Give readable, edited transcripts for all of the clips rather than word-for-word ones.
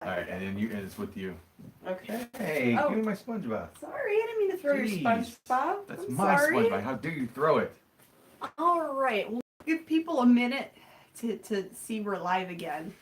Alright, and then you, and it's with you. Okay. Hey, Oh. give me my SpongeBob. Sorry, I didn't mean to throw your Jeez. SpongeBob. That's I'm my sorry. SpongeBob. How dare you throw it? All right, we'll give people a minute to see we're live again.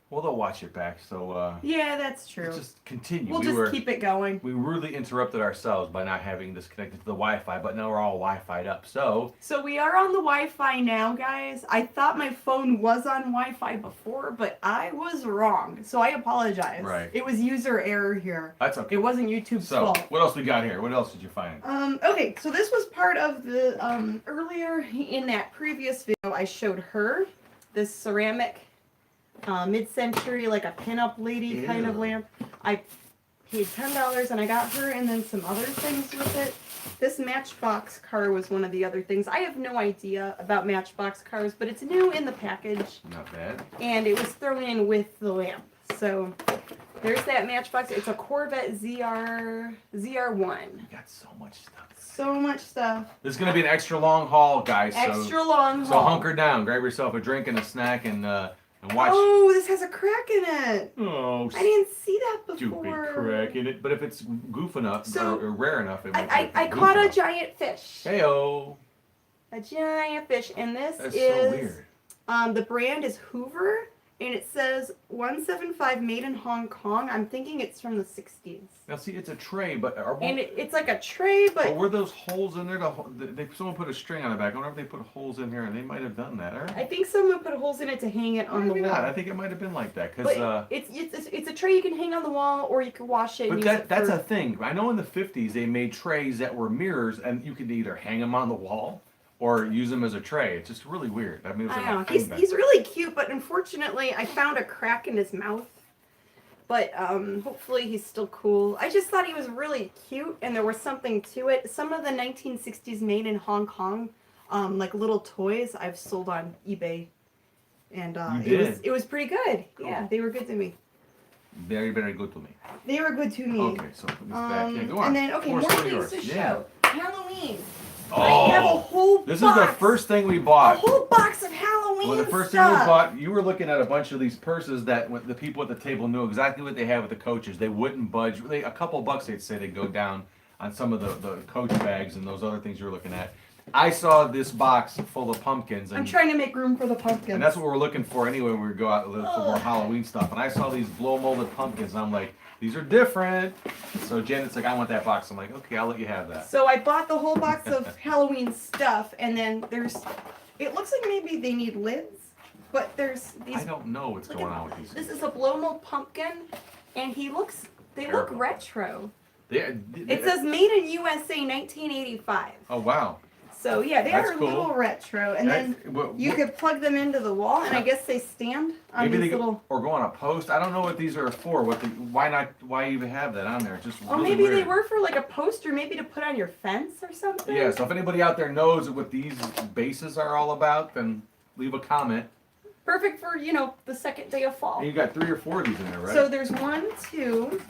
Well, they'll watch it back, so Yeah, that's true. let's just continue. We'll just keep it going. We rudely interrupted ourselves by not having this connected to the Wi-Fi, but now we're all Wi-Fi'd up. So we are on the Wi-Fi now, guys. I thought my phone was on Wi-Fi before, but I was wrong. So I apologize. Right. It was user error here. that's okay. It wasn't YouTube's So fault. what else we got here? What else did you find? Okay, so this was part of the, earlier in that previous video, I showed her this ceramic, mid-century, like a pinup lady kind of Ew. lamp. I paid $10 and I got her and then some other things with it. This Matchbox car was one of the other things. I have no idea about Matchbox cars, but it's new in the package Not bad. and it was thrown in with the lamp. So there's that Matchbox. It's a Corvette ZR1. You got so much stuff. So much stuff. This is gonna be an extra long haul, guys. Extra long So haul. hunker down, grab yourself a drink and a snack, and watch. Oh, this has a crack in it. Oh, I didn't see that stupid before. crack in it. But if it's goof enough So, or rare enough, it might I caught a giant fish. Heyo. A giant fish, and this That's is so weird. the brand is Hoover, and it says 175 made in Hong Kong. I'm thinking it's from the 60s. Now see, it's a tray, but And it's like a tray, but were those holes in there? Someone put a string on the back. I wonder if they put holes in here, and they might have done that. Or I think someone put holes in it to hang it on maybe the wall. not. I think it might have been like that, because. But it's a tray you can hang on the wall, or you can wash it. But and use it that's for- a thing. I know in the 50s they made trays that were mirrors, and you could either hang them on the wall or use them as a tray. It's just really weird. I mean, it was like I a know. thing back He's really cute, but unfortunately, I found a crack in his mouth. But hopefully he's still cool. I just thought he was really cute, and there was something to it. Some of the 1960s made in Hong Kong, like little toys, I've sold on eBay, and it was pretty good. Cool. Yeah, they were good to me. Very, very good to me. They were good to me. Okay, so put this back. Yeah, go on. And then more Pour some of things yours. to Yeah. show. Halloween. Oh, I have a whole this box. is the first thing we A bought. whole box of Halloween Well, the first stuff. thing we bought, you were looking at a bunch of these purses that the people at the table knew exactly what they had with the coaches. They wouldn't budge. A couple bucks, they'd say they'd go down on some of the coach bags and those other things you were looking at. I saw this box full of pumpkins, I'm and, trying to make room for the pumpkins. and that's what we're looking for anyway when we go out and look for more Halloween stuff. And I saw these blow molded pumpkins, and I'm like, these are different. So Janet's like, I want that box. I'm like, okay, I'll let you have that. So I bought the whole box of Halloween stuff, and then it looks like maybe they need lids, but there's these. I don't know what's look going at- on with these. This is a blow mold pumpkin, and they look Terrible. retro. They- It says made in USA 1985. oh, wow. So yeah, they That's are a cool. little retro, and then you could plug them into the wall, and I guess they stand on Maybe these they little. or go on a post. I don't know what these are for. Why not? Why even have that on there? It's just Oh, really maybe weird. they were for like a poster, maybe to put on your fence or something. Yeah. So if anybody out there knows what these bases are all about, then leave a comment. Perfect for the second day of fall. And you got 3 or 4 of these in there, right? So there's 1, 2,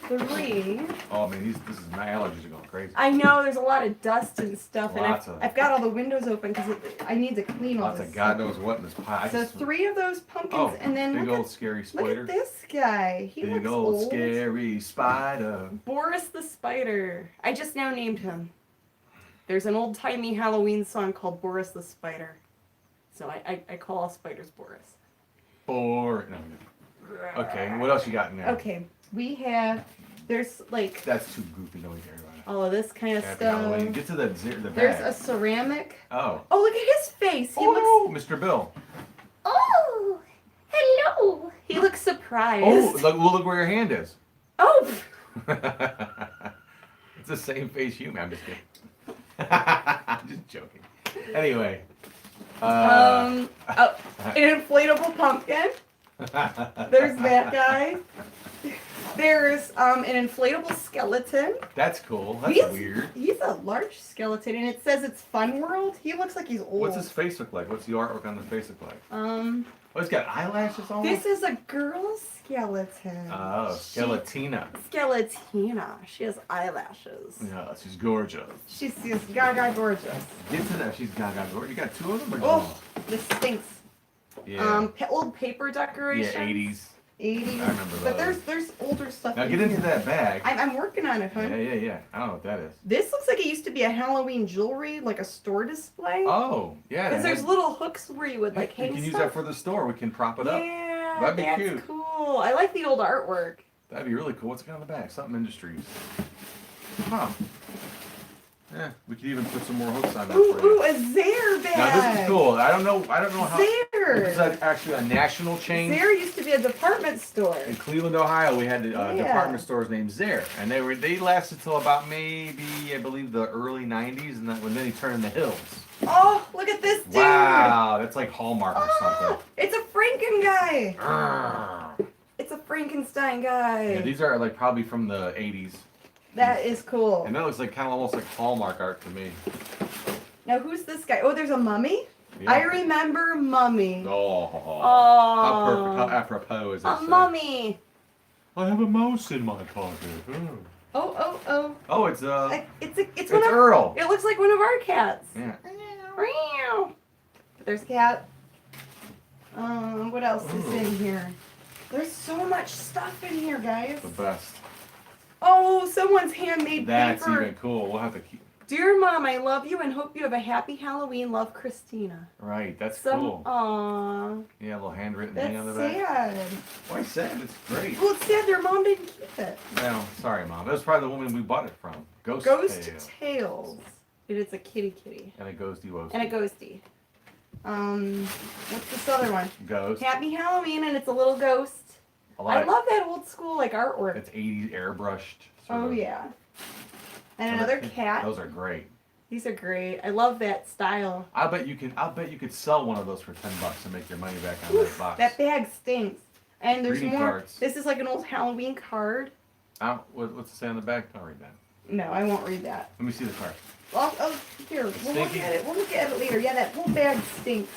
3. oh man, this is my allergies are going crazy. I know there's a lot of dust and stuff, and Lots of- I've got all the windows open because I need to clean all Lots this. of God knows what in this pie. So 3 of those pumpkins, oh, and then big look old scary look spider. at this guy. He Big looks old old. scary spider. Boris the Spider. I just now named him. There's an old timey Halloween song called Boris the Spider. So I call all spiders Boris. No, okay, what else you got in there? Okay, there's like That's too goofy. No, here. all of this kind of Happy stuff. Halloween. Get to the bag. There's a ceramic. Oh. Oh, look at his face. He looks. Oh, Mr. Bill. Oh, hello. He looks surprised. Oh, look where your hand is. Oh. It's the same face you, man. I'm just kidding. I'm just joking. Anyway. An inflatable pumpkin. There's that guy. There's an inflatable skeleton. That's cool. That's He's- weird. He's a large skeleton, and it says it's Fun World. He looks like he's old. What's his face look like? What's the artwork on the face look like? Um, Oh, he's got eyelashes on. this is a girl skeleton. Oh, Skeletina. Skeletina. She has eyelashes. Yeah, she's gorgeous. She's gaga gorgeous. Get to that. She's gaga gorgeous. You got 2 of them? Or Oh, this stinks. yeah. Old paper Yeah, decorations. 80s. 80s. I remember But those. there's older stuff. Now in get into here. that bag. I'm working on it, huh? Yeah. I don't know what that is. This looks like it used to be a Halloween jewelry, like a store display. Oh, yeah. Because that there's has- little hooks where you would like We hang can stuff. use that for the store. We can prop it up. Yeah, That'd be that's cute. cool. I like the old artwork. That'd be really cool. What's it got on the back? Something Industries. Huh. Yeah, we could even put some more hooks on that Ooh, for you. ooh, a Zare bag. Now this is cool. I don't know how. Zare. This is actually a national chain. Zare used to be a department store. In Cleveland, Ohio, we had Yeah. department stores named Zare, and they lasted till about maybe I believe the early '90s, and then they turned into Hills. Oh, look at this dude. Wow, that's like Hallmark or something. Oh, it's a Franken guy. Arrgh. It's a Frankenstein guy. Yeah, these are like probably from the '80s, That is cool. and that looks like kind of almost like Hallmark art to me. Now who's this guy? Oh, there's a mummy. Yeah. I remember Mummy. Oh, Oh, how perfect, how apropos is a this? mummy. I have a mouse in my pocket. Oh. Oh, it's It's one of. Earl. It looks like one of our cats. Yeah. Meow. There's cat. What else is Ooh. in here? There's so much stuff in here, guys. The best. Oh, someone's handmade That's paper. even cool. We'll have to keep. Dear Mom, I love you and hope you have a happy Halloween. Love, Christina. Right, that's Some, cool. Aw, Yeah, a little handwritten that's thing on the back. sad. Why sad? It's great. Well, it's sad their mom didn't keep it. Well, sorry, Mom. That was probably the woman we bought it from. Ghost Tale. Tales. It is a kitty. And a ghosty woasty. And a ghosty. What's this other one? Ghost. Happy Halloween, and it's a little ghost. A lot I of- love that old school like artwork. It's 80s airbrushed. sort Oh of. yeah. And So another that- cat. Those are great. These are great. I love that style. I'll bet you could sell one of those for $10 and make your money back on Oof, that box. that bag stinks. And there's Greeting more. cards. This is like an old Halloween card. What's it say on the back? I'll read that. No, I won't read that. Let me see the card. Here, we'll look Stinky? at it. We'll look at it later. Yeah, that whole bag stinks.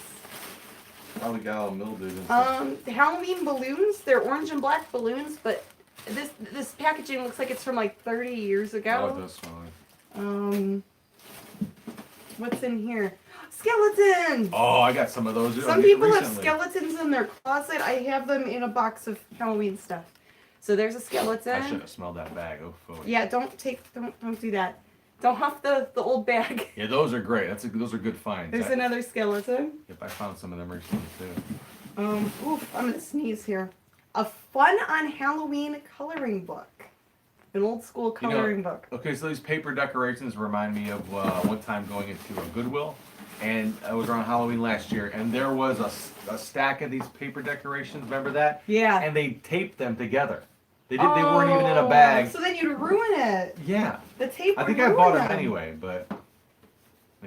Probably got all mildewed and stuff. The Halloween balloons. They're orange and black balloons, but this packaging looks like it's from like 30 years Oh, it ago. does smell like. What's in here? Skeletons. Oh, I got some of those. Some people have recently. skeletons in their closet. I have them in a box of Halloween stuff. So there's a I skeleton. should have smelled that bag. Oh. Yeah, don't do that. Don't huff the old bag. Yeah, those are great. Those are good finds. There's another skeleton. Yep, I found some of them recently too. Oof, I'm gonna sneeze here. A fun on Halloween coloring book. An old school coloring book. Okay, so these paper decorations remind me of one time going into a Goodwill, and I was around Halloween last year, and there was a stack of these paper decorations. Remember that? Yeah. And they taped them together. They weren't even in a bag. So then you'd ruin it. Yeah. The tape. I would think I ruin bought them them. anyway, but.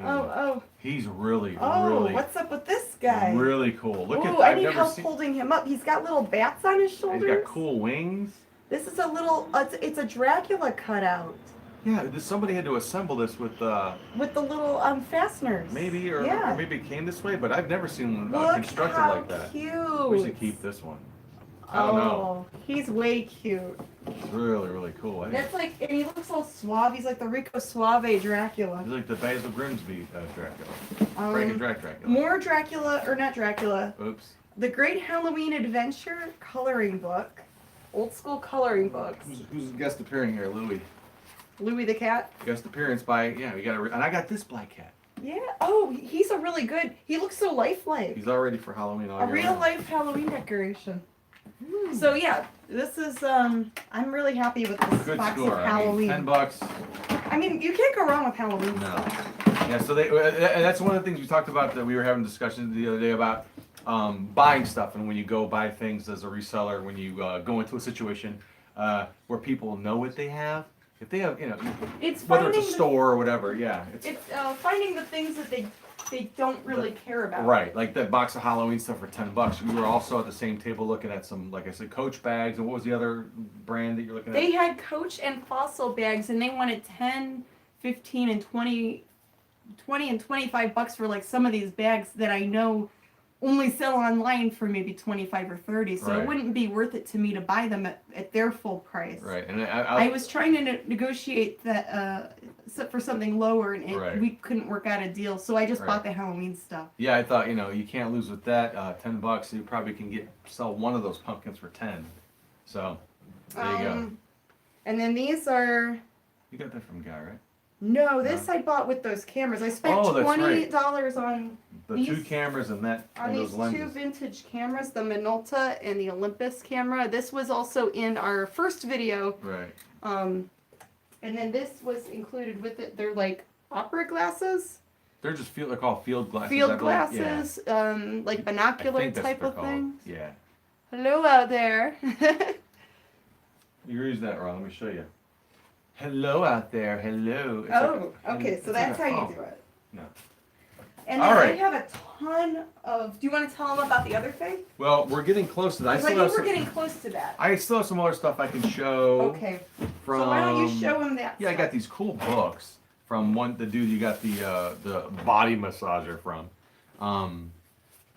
Oh. He's really, Oh, what's up with this guy? really cool. Look Ooh, at. I I've need never help seen. holding him up. He's got little bats on his He's shoulders. got cool wings. This is a little. It's a Dracula cutout Yeah, somebody had to assemble this with with the little fasteners. maybe or Yeah. maybe it came this way, but I've never seen one Look constructed how like that. cute. We should keep this one. I don't know. He's way cute. It's really, really cool. I think That's like, and he looks all suave. He's like the Rico Suave Dracula. he's like the Basil Grimsby Dracula. Um, Frank and Dracula. More Dracula, or not Dracula. Oops. The Great Halloween Adventure coloring book. Old school coloring books. Who's guest appearing here? Louis. Louis the Cat. Guest appearance by we got and I got this black cat. Yeah. Oh, he's a really good. He looks so lifelike. He's all ready for Halloween. All A year real round. life Halloween decoration. So yeah, this is I'm really happy with this Good box score. of Halloween. $10. I mean, you can't go wrong with Halloween. No. stuff. Yeah. So and that's one of the things we talked about that we were having discussions the other day about buying stuff, and when you go buy things as a reseller, when you go into a situation where people know what they have, if they have, It's whether finding it's a store or whatever, yeah, it's finding the things that they don't really care about. right. Like that box of Halloween stuff for $10. We were also at the same table looking at some, like I said, Coach bags. And what was the other brand that you're looking at? They had Coach and Fossil bags, and they wanted 10, 15, and 20 and $25 for like some of these bags that I know only sell online for maybe 25 or 30. So Right. it wouldn't be worth it to me to buy them at their full price. Right, and I was trying to negotiate that for something lower, and Right. we couldn't work out a deal. So I just Right. bought the Halloween stuff. Yeah, I thought, you can't lose with that. $10, you probably can sell one of those pumpkins for 10. So there you go. And then these are. You got that from Guy, right? No, this I bought with those cameras. I spent Oh, that's right. $20 on The two cameras and on those these lenses. two vintage cameras, the Minolta and the Olympus camera. This was also in our first video. Right. And then this was included with it. They're like opera glasses, They're called field glasses. I field believe. glasses, like Yeah. I binocular think that's type what of they're called. thing. Yeah. Hello out there. You're using that wrong. Let me show you. Hello out there. Hello. It's Oh, like- okay. it's So like that's a how you phone. do it. No. And All then right. I have a ton of. Do you want to tell them about the other thing? Well, we're getting close to that. 'Cause I think we're getting close to that. I still have some other stuff I can show. Okay. From, So why don't you show them that? Yeah, I got stuff? these cool books from the dude you got the body massager from.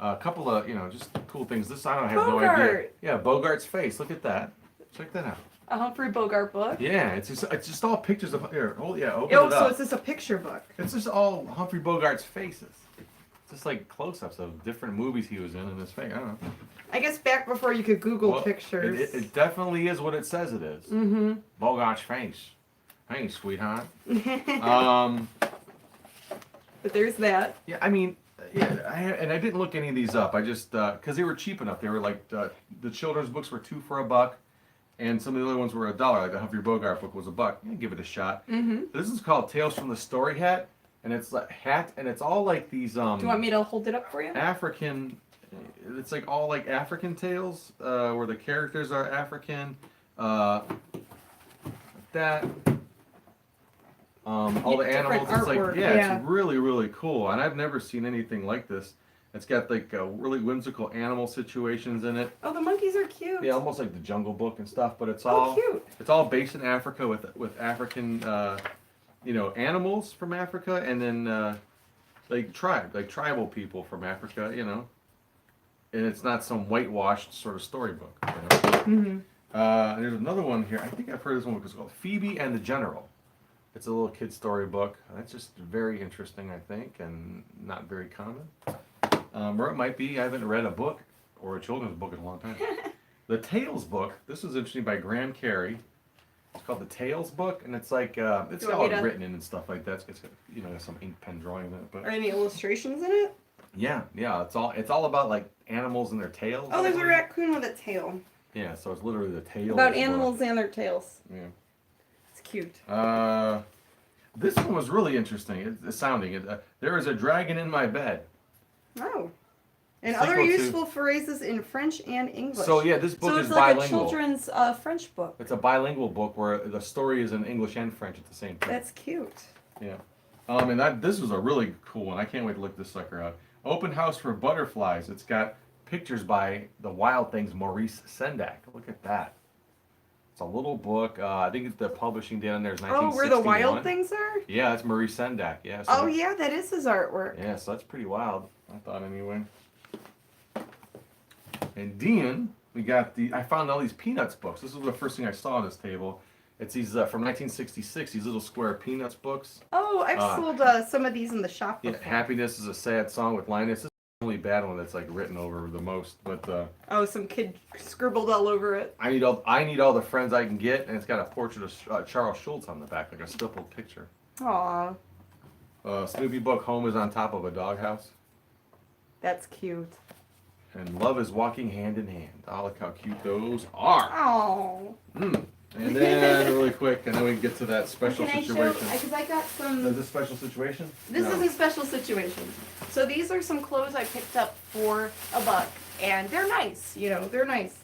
A couple of just cool things. This I don't have no idea. Bogart. Yeah, Bogart's face. Look at that. Check that out. A Humphrey Bogart book. Yeah, it's just all pictures of here. Oh yeah, open Oh, it so up. it's just a picture book. It's just all Humphrey Bogart's faces. It's just like close-ups of different movies he was in his face. I don't know. I guess back before you could Google Well, pictures. It definitely is what it says it is. Mm-hmm. Bogart's face. Hey, sweetheart. But there's that. Yeah, I mean, and I didn't look any of these up. I just because they were cheap enough. They were like the children's books were $2 for $1, and some of the other ones were $1. Like the Humphrey Bogart book was $1. Yeah, give it a shot. Mm-hmm. This is called Tales from the Story Hat, and it's like and it's all like these Do you want me to hold it up for you? African. It's like all like African tales where the characters are African. That. All the Different animals. It's like artwork, yeah, it's really really cool, and I've never seen anything like this. It's got like really whimsical animal situations in it. Oh, the monkeys are cute. Yeah, almost like the Jungle Book and stuff, but it's Oh, all cute. it's all based in Africa with African animals from Africa, and then like tribal people from Africa, and it's not some whitewashed sort of storybook. Mm-hmm. There's another one here. I think I've heard this one because it's called Phoebe and the General. It's a little kid storybook. That's just very interesting, I think, and not very common. Or it might be. I haven't read a book or a children's book in a long time. The Tales book. This was interesting by Graham Carey. It's called the Tales book, and it's like it's You want all me to- written in and stuff like that. It's got some ink pen drawing in it, but Are any illustrations in it? yeah. It's all about like animals and their tails. Oh, there's a raccoon with a tail. Yeah, so it's literally the tails. About book. animals and their tails. Yeah. It's cute. This one was really interesting. It's sounding. There is a dragon in my bed. Oh. And Sequel other to- useful phrases in French and English. So yeah, this book so is it's like bilingual. a children's French book. It's a bilingual book where the story is in English and French at the same time. That's cute. Yeah. And this was a really cool one. I can't wait to look this sucker up. Open House for Butterflies. It's got pictures by the Wild Things Maurice Sendak. Look at that. It's a little book. I think the publishing date on there is 1961. Oh, where the wild things are? Yeah, that's Maurice Sendak. Yeah. So Oh, yeah, that is his artwork. Yeah, so that's pretty wild. I thought anyway. And Dean, I found all these Peanuts books. This was the first thing I saw on this table. It's these from 1966, these little square Peanuts books. Oh, I've sold some of these in the shop Yeah, before. Happiness is a Sad Song with Linus. This is the only bad one that's like written over the most. But Oh, some kid scribbled all over it. I need all the friends I can get, and it's got a portrait of Charles Schultz on the back, like a stippled picture. Aw, Snoopy book, Home is on Top of a Doghouse. that's cute. And Love is Walking Hand in Hand. Oh, look how cute those are. Oh. And then really quick, and then we can get to that special Can I show? situation. Because I got some. Is this special situation? This No. is a special situation. So these are some clothes I picked up for $1, and they're nice. They're nice.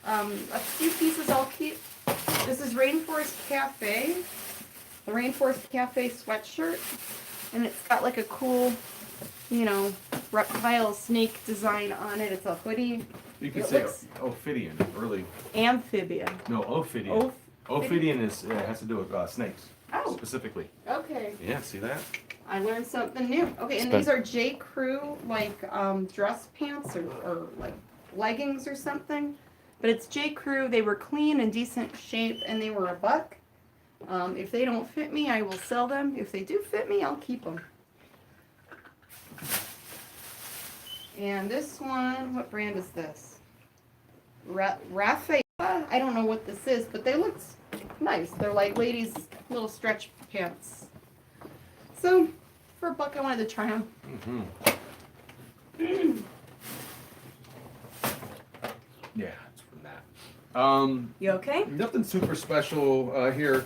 A few pieces I'll keep. This is Rainforest Cafe, the Rainforest Cafe sweatshirt, and it's got like a cool, reptile snake design on it. It's a hoodie. You can It say looks- Ophidian, early. Amphibian. No, Ophidian. Ophidian has to do with snakes. Oh. Specifically. Okay. Yeah, see that? I learned something new. Okay, and these are J. Crew dress pants or like leggings or something. But it's J. Crew. They were clean and decent shape, and they were $1. If they don't fit me, I will sell them. If they do fit me, I'll keep them. And this one, what brand is this? Rafaela? I don't know what this is, but they look nice. They're like ladies' little stretch pants. So, for a buck, I wanted to try them. Mm-hmm. Yeah, it's from that. You okay? Nothing super special here.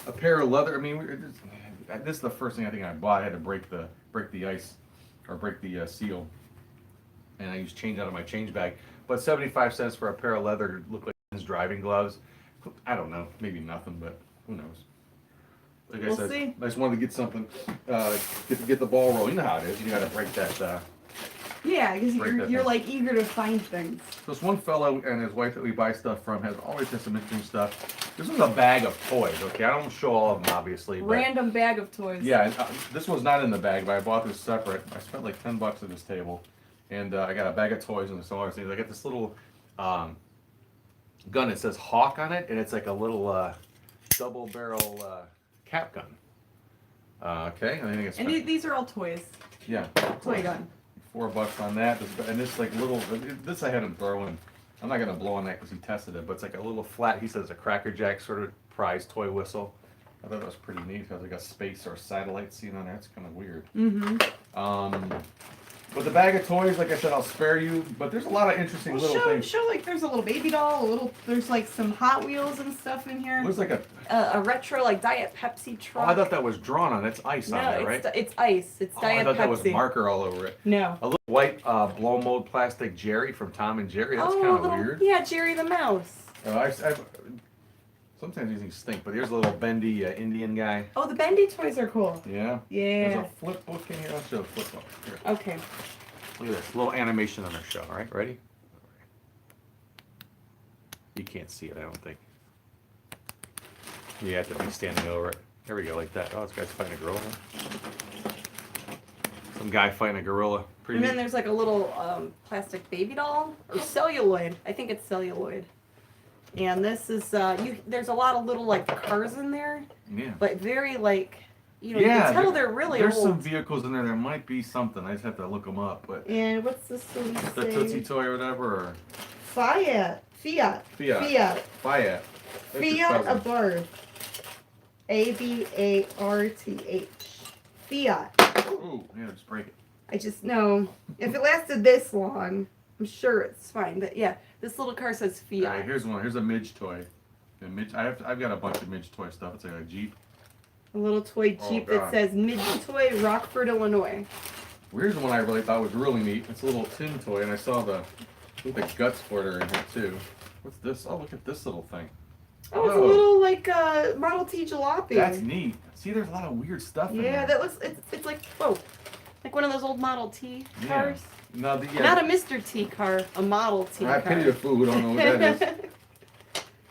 A pair of leather. I mean, this is the first thing I think I bought. I had to break the ice or break the seal, and I used change out of my change bag. But 75 cents for a pair of leather look like his driving gloves. I don't know, maybe nothing, but who knows? Like We'll I said, see. I just wanted to get something, get the ball rolling. You know how it is. You got to break that. Yeah, because Break that you're thing. like eager to find things. This one fellow and his wife that we buy stuff from has always had some interesting stuff. This was a bag of toys. Okay, I don't show all of them obviously. But Random bag of toys. yeah, and, this was not in the bag, but I bought this separate. I spent like $10 at this table, and I got a bag of toys and some other things. I got this little gun. It says Hawk on it, and it's like a little double barrel cap gun. Okay, I think it's And these are all toys. yeah. Toy gun. $4 on that, and this like little. This I had him throw in. I'm not gonna blow on that because he tested it, but it's like a little flat. He says a Cracker Jack sort of prize toy whistle. I thought that was pretty neat because like a space or satellite scene on there. It's kind of weird. Mm-hmm. But the bag of toys, like I said, I'll spare you. But there's a lot of interesting little things. Show like there's a little baby doll, there's like some Hot Wheels and stuff in here. It looks like a. A retro like Diet Pepsi Oh, truck. I thought that was drawn on. It's ice no, on there, right? it's ice. It's Oh, Diet I thought Pepsi. that was marker all over it. No. A little white blow mold plastic Jerry from Tom and Jerry. That's oh, kind of little, weird. Yeah, Jerry the Mouse. Sometimes these things stink, but here's a little bendy Indian guy. Oh, the bendy toys are cool. Yeah. Yeah. There's a flip book in here. I'll show a flip book. Here. Okay. Look at this. Little animation on our show. All right, ready? You can't see it, I don't think. You have to be standing over it. There we go, like that. Oh, this guy's fighting a gorilla. Some guy fighting a gorilla. Pretty And then neat. there's like a little plastic baby doll or celluloid. I think it's celluloid. And this is there's a lot of little like cars in there, Yeah. but very like you Yeah, can tell they're really There's old. some vehicles in there. There might be something. I just have to look them up. But And what's this one the say? Tootsie Toy or whatever, or Fiat. Fiat. Fiat. Fiat. Fiat Abarth. Abarth. Fiat. Ooh, yeah, just break it. I just know if it lasted this long, I'm sure it's fine. But yeah, this little car says Fiat. All right, here's one. Here's a Midge toy. A Midge, I've got a bunch of Midge toy stuff. It's like a Jeep. A little toy Oh, Jeep that God. says Midge Toy, Rockford, Illinois. Here's the one I really thought was really neat. It's a little tin toy, and I saw the gut splitter in here too. What's this? Oh, look at this little thing. Oh, it's a Oh. little like Model T jalopy. That's neat. See, there's a lot of weird stuff in Yeah, there. that looks it's like like one of those old Model T Yeah. cars. No, Not a Mr. T car, a Model T I car. pity the fool who don't know what that is.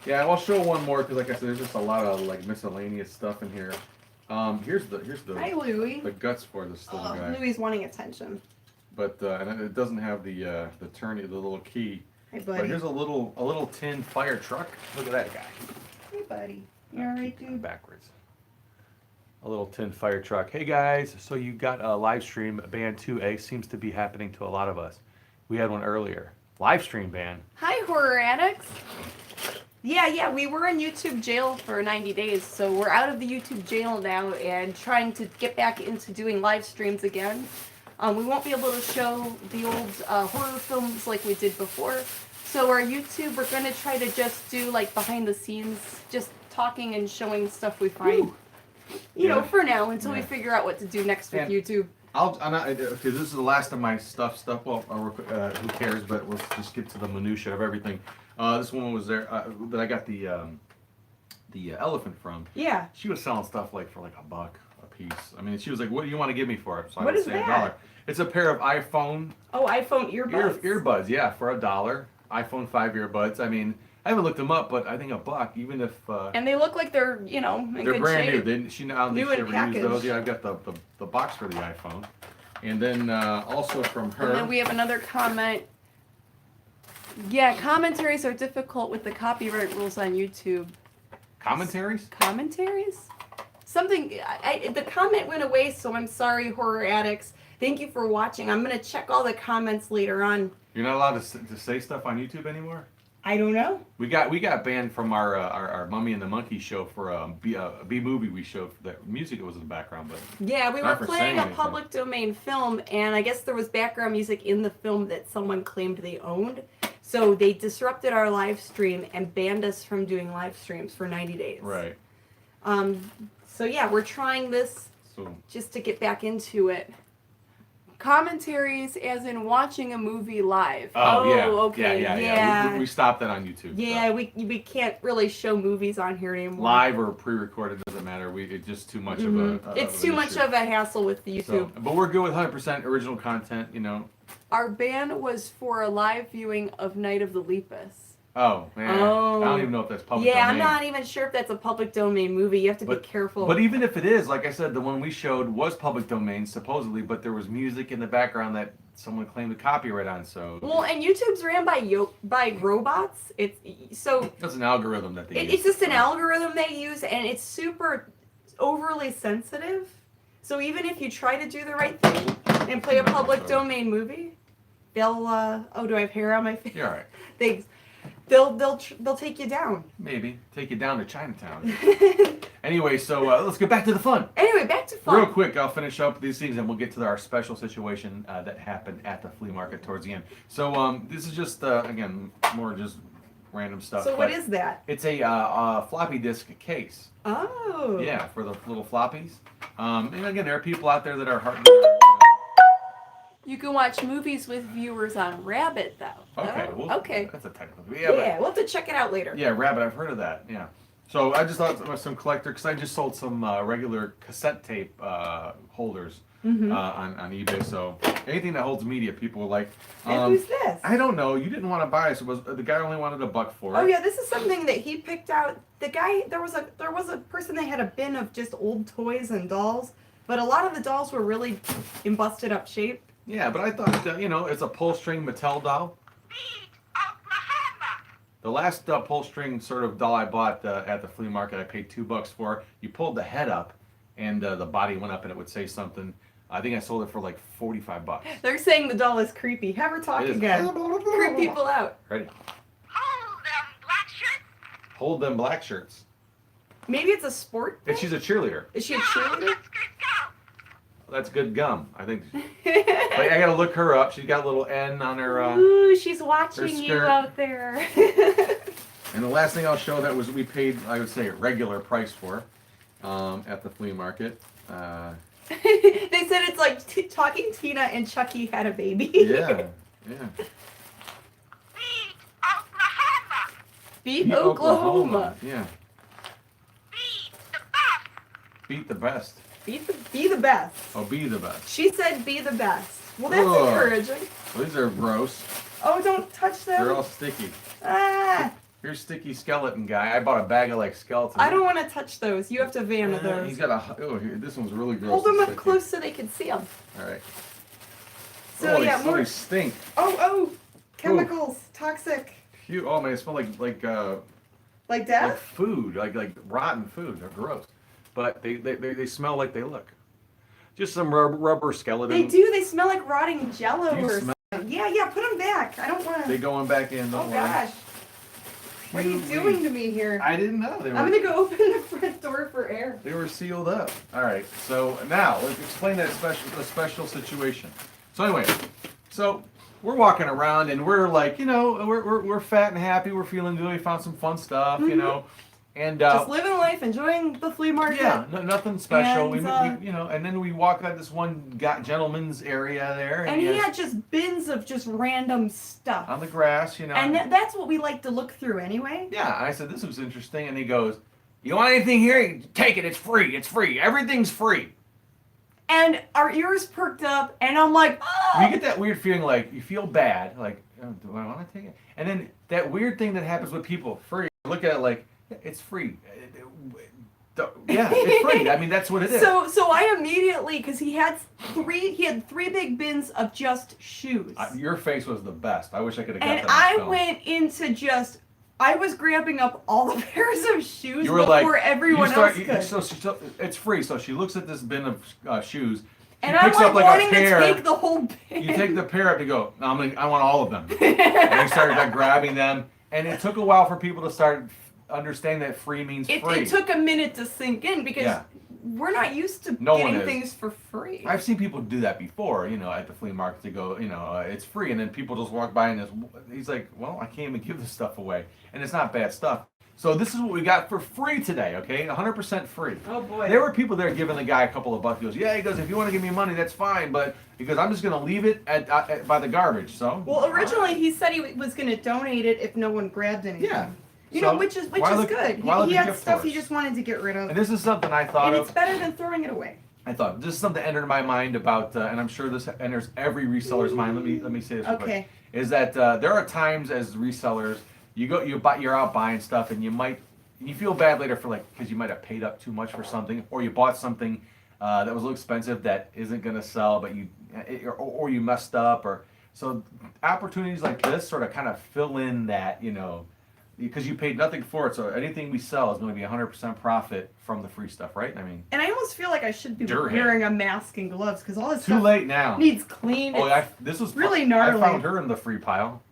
Yeah, I'll show one more because, like I said, there's just a lot of like miscellaneous stuff in here. Here's Hi, Louie. the guts for this little Oh, guy, Louie's wanting attention. but and it doesn't have the the little key. Hey, But buddy. here's a little tin fire truck. Look at that guy. Hey, buddy. You alright, Keep it dude? backwards. A little tin fire truck. Hey guys, so you got a live stream ban 2A seems to be happening to a lot of us. We had one earlier. Live stream ban. Hi, horror addicts. Yeah, we were in YouTube jail for 90 days, so we're out of the YouTube jail now and trying to get back into doing live streams again. We won't be able to show the old horror films like we did before. So our YouTube, we're going to try to just do like behind the scenes, just talking and showing stuff we find. Woo. You know, Yeah. for now, until we Yeah. figure out what to do next with And- YouTube. I'm not because this is the last of my stuff. Well, who cares? But let's just get to the minutia of everything. This woman was there that I got the elephant from. Yeah. She was selling stuff like for like $1 a piece. I mean, she was like, "What do you want to give me for it?" So I What would is say that? $1. It's a pair of iPhone Oh, iPhone earbuds. earbuds. Yeah, for $1. iPhone 5 earbuds. I mean, I haven't looked them up, but I think $1, even if And they look like they're, you know, in they're good brand shape. new. I don't New think she and ever used those. packaged. Yeah, I've got the box for the iPhone, and then also from her. And then we have another comment. Yeah, commentaries are difficult with the copyright rules on YouTube. Commentaries? Commentaries? Something. The comment went away, so I'm sorry, horror addicts. Thank you for watching. I'm gonna check all the comments later on. You're not allowed to say stuff on YouTube anymore? I don't know. We got banned from our Mummy and the Monkey show for a B movie we showed. That music was in the background, but Yeah, we were Not for playing saying a anything. public domain film, and I guess there was background music in the film that someone claimed they owned. So they disrupted our live stream and banned us from doing live streams for 90 days. right. So yeah, we're trying this So just to get back into it. Commentaries, as in watching a movie live. yeah, Okay, yeah. We stopped that on YouTube. Yeah, so. we can't really show movies on here anymore. Live or pre-recorded doesn't matter. It's just too much of a. It's too much of a hassle with YouTube. So, but we're good with 100% original content. You know. Our ban was for a live viewing of Night of the Lepus. Oh man. Oh. I don't even know if that's public. Yeah, I'm domain. not even sure if that's a public domain movie. You have to be But- careful. But even if it is, like I said, the one we showed was public domain supposedly, but there was music in the background that someone claimed the copyright on. So well, and YouTube's ran by robots. It's so that's an algorithm that they use. it's just an algorithm they use, and it's super overly sensitive. So even if you try to do the right thing and play a public domain movie, they'll oh, do I have hair on my face? You're all right. Thanks. They'll take you down. Maybe take you down to Chinatown. Anyway, so let's get back to the fun. Anyway, back to fun. Real quick, I'll finish up these things and we'll get to our special situation that happened at the flea market towards the end. So this is just again more just random stuff. So what but is that? It's a floppy disk case. Oh. Yeah, for the little floppies. And again, there are people out there that are hard. You can watch movies with viewers on Rabbit, though. Okay. Oh, Well, okay. That's a technical. Yeah, Yeah, we'll have to check it out later. but yeah, Rabbit. I've heard of that. Yeah. So I just thought it was some collector because I just sold some regular cassette tape holders Mm-hmm. on eBay. So anything that holds media, people will like. And who's this? I don't know. You didn't want to buy it. So it was the guy only wanted $1 for it. Oh yeah, this is something that he picked out. The guy, there was a person that had a bin of just old toys and dolls, but a lot of the dolls were really in busted up shape. Yeah, but I thought it's a pull string Mattel doll. The last pull string sort of doll I bought at the flea market, I paid $2 for. You pulled the head up, and the body went up, and it would say something. I think I sold it for like $45. They're saying the doll is creepy. Have her talk It is. again. Creep people out. Ready? Hold them, black shirts. Hold them black shirts. Maybe it's a sport And thing? she's a cheerleader. Is she a Go, cheerleader? let's go. That's good gum, I think. But I gotta look her up. She's got a little N on her. Ooh, she's watching you skirt. out there. And the last thing I'll show that was we paid, I would say, a regular price for at the flea market. They said it's like Talking Tina and Chucky had a baby. Yeah, yeah. Beat Oklahoma. Beat Oklahoma. Yeah. Beat the best. Beat the best. Be the best. Oh, be the best. She said be the best. Well, that's Ugh. encouraging. Well, these are gross. Oh, don't touch them. They're all sticky. Ah, Here's sticky skeleton guy. I bought a bag of like skeletons. I don't want to touch those. You have to ban of He's those. got a. Oh, here, this one's really gross. Hold them and up sticky. close so they can see them. All right. So oh, yeah, they, more. They stink. Oh, chemicals, toxic, Phew. Oh man, they smell like like death. food, like rotten food. They're gross, but they smell like they look. Just some rubber skeleton. They do. They smell like rotting Jello Do you or smell- something. Yeah. Put them back. I don't want They to. going back in. Oh Don't worry. gosh. What are you doing to me here? I didn't know they were. I'm gonna go open the front door for air. They were sealed up. All right. So now let's explain that special situation. So anyway, so we're walking around and we're like, we're fat and happy. We're feeling good. We found some fun stuff, and Just living life, enjoying the flea market. yeah, nothing special. And, we and then we walked out this one gentleman's area there, And he has- had just bins of just random stuff. on the grass, And that's what we like to look through anyway. Yeah, and I said, this was interesting. And he goes, you want anything here? Take it. It's free. It's free. Everything's free. And our ears perked up, and I'm like, oh! You get that weird feeling like you feel bad. Like, oh, do I want to take it? And then that weird thing that happens with people, free. Look at it like, yeah, it's free. Yeah, it's free. I mean, that's what it is. So I immediately, because he had three big bins of just shoes. Your face was the best. I wish I could have got And that on I film. went into just I was grabbing up all the pairs of shoes You were before like, everyone you start, else could. so it's free. So she looks at this bin of shoes. She And I'm picks like up like wanting a pair. to take the whole bin. You take the pair up to go. No, I want all of them. And they started like grabbing them, and it took a while for people to start understanding that free means free. It took a minute to sink in because Yeah. we're not used to No one getting is. things for free. I've seen people do that before, at the flea market to go, it's free, and then people just walk by and he's like, well, I can't even give this stuff away, and it's not bad stuff. So this is what we got for free today, okay? 100% free. Oh boy. There were people there giving the guy a couple of bucks. He goes, if you want to give me money, that's fine, but because I'm just gonna leave it at by the garbage. So. Well, originally he said he was going to donate it if no one grabbed anything. Yeah. You So, know, which is why look- good. why look He at had gift stuff he horse? just wanted to get rid of, And this is something I thought and of. it's better than throwing it away. I thought this is something that entered my mind about, and I'm sure this enters every reseller's mind. Let me say this real quick. Okay. Is that there are times as resellers you're out buying stuff and you feel bad later for because you might have paid up too much for something, or you bought something that was a little expensive that isn't gonna sell, but or you messed up, or so opportunities like this sort of kind of fill in that because you paid nothing for it, so anything we sell is going to be 100% profit from the free stuff, right? I mean, And I almost feel like I should be Durhead. wearing a mask and gloves because all this too stuff late now. needs clean. Oh, It's- this was really I gnarly. found her in the free pile.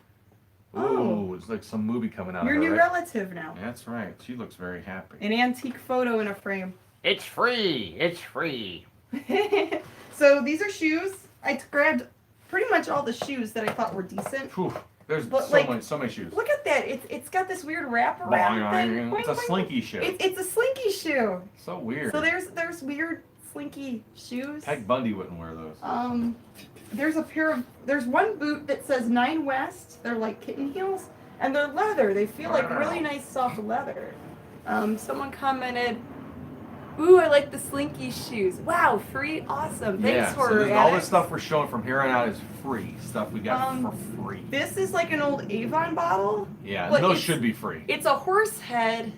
Oh. Ooh, it's like some movie coming out your of her, new right? relative now. That's right. She looks very happy. An antique photo in a frame. It's free. It's free. So these are shoes. I grabbed pretty much all the shoes that I thought were decent. Whew, there's But, so many shoes. Look at that. It's got this weird wraparound thing. It's a Boing, boing. slinky shoe. It's a slinky shoe. So weird. So there's weird slinky shoes. Peg Bundy wouldn't wear those. There's one boot that says 9 West. They're like kitten heels, and they're leather. They feel like really nice soft leather. Someone commented, "Ooh, I like the slinky shoes. Wow, free, awesome. Thanks Yeah, for so all Alex." this stuff we're showing from here on out is free stuff we got for free. This is like an old Avon bottle. Yeah, but those it's- should be free. It's a horse head.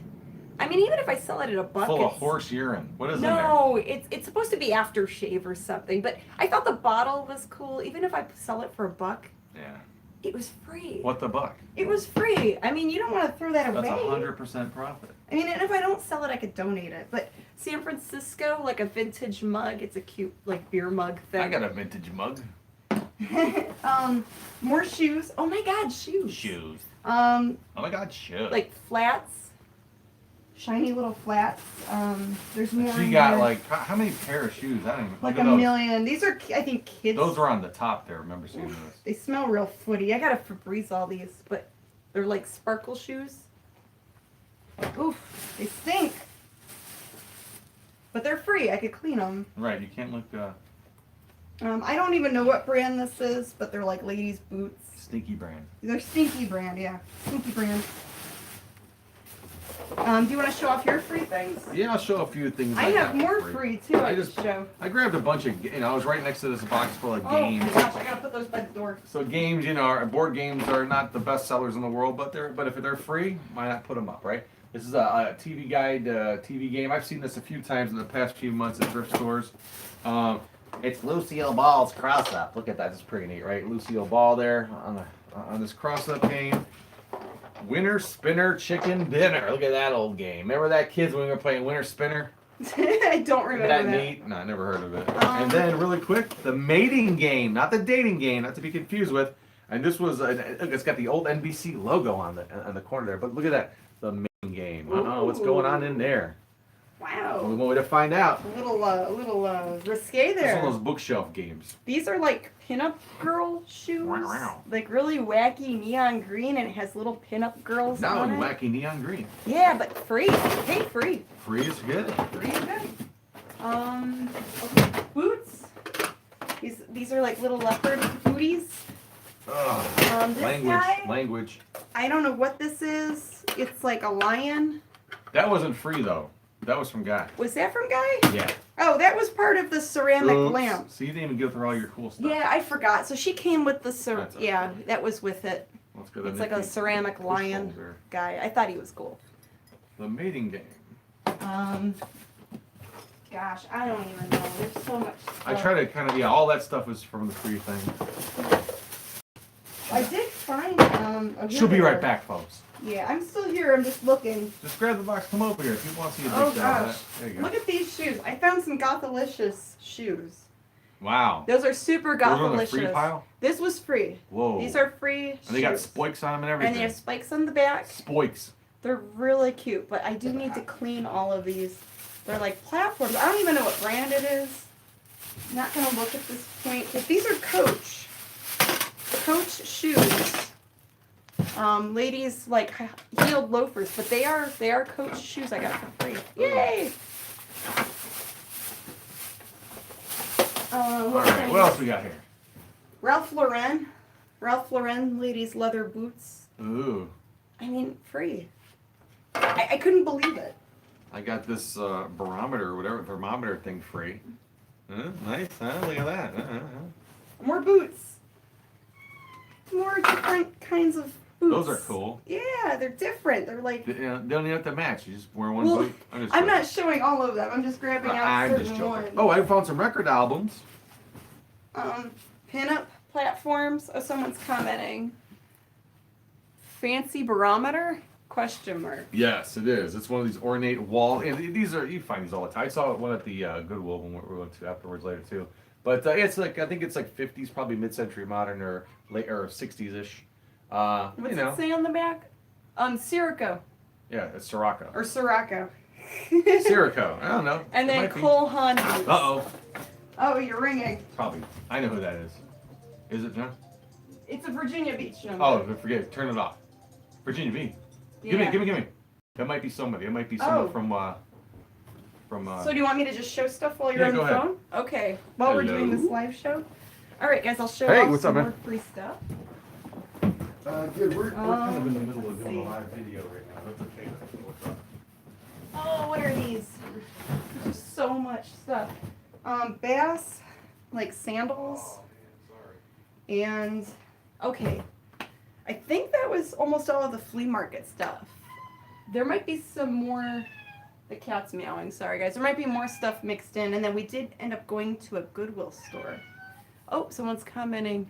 I mean, even if I sell it at a buck, Full of it's- horse urine. What is in there? No, it's supposed to be aftershave or something. But I thought the bottle was cool. Even if I sell it for a buck, Yeah. it was free. What the buck? It was free. I mean, you don't want to throw that That's away. 100% profit. I mean, and if I don't sell it, I could donate it. But San Francisco, like a vintage mug, it's a cute like beer mug thing. I got a vintage mug. More shoes. Oh my God, shoes. Shoes. Um, Oh my God, shoes. like flats, shiny little flats. There's more. She in got here. like how many pair of shoes? I don't even. like look a at those. million. These are, I think, kids. Those were on the top there. Remember seeing those? They smell real footy. I gotta Febreze all these, but they're like sparkle shoes. Oof, they stink. But they're free. I could clean them. Right. You can't look I don't even know what brand this is, but they're like ladies' boots. stinky brand. They're Stinky brand, yeah. Stinky brand. Do you want to show off your free things? Yeah, I'll show a few things. I have got more for free too. I I just just- show. I grabbed a bunch of. I was right next to this box full of Oh games. my gosh, I gotta put those by the door. So games, board games are not the best sellers in the world, but if they're free, why not put them up, right? This is a TV guide, TV game. I've seen this a few times in the past few months at thrift stores. It's Lucille Ball's cross up. Look at that, it's pretty neat, right? Lucille Ball there on this cross up game. Winner Spinner Chicken Dinner. Look at that old game. Remember that, kids, when we were playing Winner Spinner? I don't remember That that. neat? No, I never heard of it. And then, really quick, the mating game, not the dating game, not to be confused with. And this was, look, it's got the old NBC logo on the corner there. But look at that, the mating game. Oh, what's going on in there? Wow. One way to find out. A little risque This is there. one of those bookshelf games. These are like pinup girl shoes. Wow. Like really wacky neon green, and it has little pinup girls Now on in it. wacky neon green. Yeah, but free. Hey, free. Free is good. Free is good. Okay, boots. These are like little leopard booties. Ugh. This Language. guy, Language. I don't know what this is. It's like a lion. That wasn't free though. That was from Guy. Was that from Guy? Yeah. Oh, that was part of the ceramic Oops. lamp. So you didn't even go through all your cool stuff. Yeah, I forgot. So she came with the That's okay. yeah, that was with it. Let's go to It's like a Nikki. ceramic Push lion folder. guy. I thought he was cool. The mating game. Gosh, I don't even know. There's so much stuff. I try to kind of all that stuff was from the free thing. I did find She'll be right back, folks. Yeah, I'm still here. I'm just looking. Just grab the box. Come over here. If you want to see a big Oh, shot of gosh. that. There you go. Look at these shoes. I found some Gothalicious shoes. Wow. Those are super Those are on the free Gothalicious. pile? This was free. Whoa. These are free And they got shoes. spikes on them and And everything. they have spikes on the back. Spikes. They're really cute, but I do need to clean all of these. They're like platforms. I don't even know what brand it is. I'm not gonna look at this point. But these are Coach shoes. Ladies like heeled loafers, but they are Coach shoes I got for free. Yay! All right. What else we got here? Ralph Lauren ladies leather boots. Ooh. I mean, free. I couldn't believe it. I got this barometer or whatever thermometer thing free. Nice, huh? Look at that. More boots. More different kinds of boots. Those are cool. Yeah, they're different. They're like. They don't even have to match. You just wear one Well, boot. I'm joking. not showing all of them. I'm just grabbing out I'm certain just joking. ones. Oh, I found some record albums. Pinup platforms. Oh, someone's commenting. Fancy barometer? Question mark. Yes, it is. It's one of these ornate wall. And these are, you find these all the time. I saw one at the Goodwill when we went to afterwards later too. But it's like, I think it's like 50s, probably mid-century modern or late or 60s-ish. What's You know, it say on the back? Sirocco yeah, it's Sirocco. or Sirocco. Sirocco. I don't know. And It then might be. Cole Haan boots. Uh-oh. Oh, you're ringing. Probably. I know who that is. Is it John? It's a Virginia Beach number. Oh, I forget. Turn it off. Virginia B. Yeah. Give me. That might be somebody. It might be someone Oh. from. So do you want me to just show stuff while you're Yeah, on the go ahead. phone? Okay. While we're doing this Hello. live show. All right, guys. I'll show Hey, off what's some up, more man? free stuff. Good. We're kind of in the middle of let's doing a see. live video right now. That's okay. What's up? Oh, what are these? There's so much stuff. Bass, like sandals, and okay. I think that was almost all of the flea market stuff. There might be some more. The cat's meowing. Sorry, guys. There might be more stuff mixed in, and then we did end up going to a Goodwill store. Oh, someone's commenting.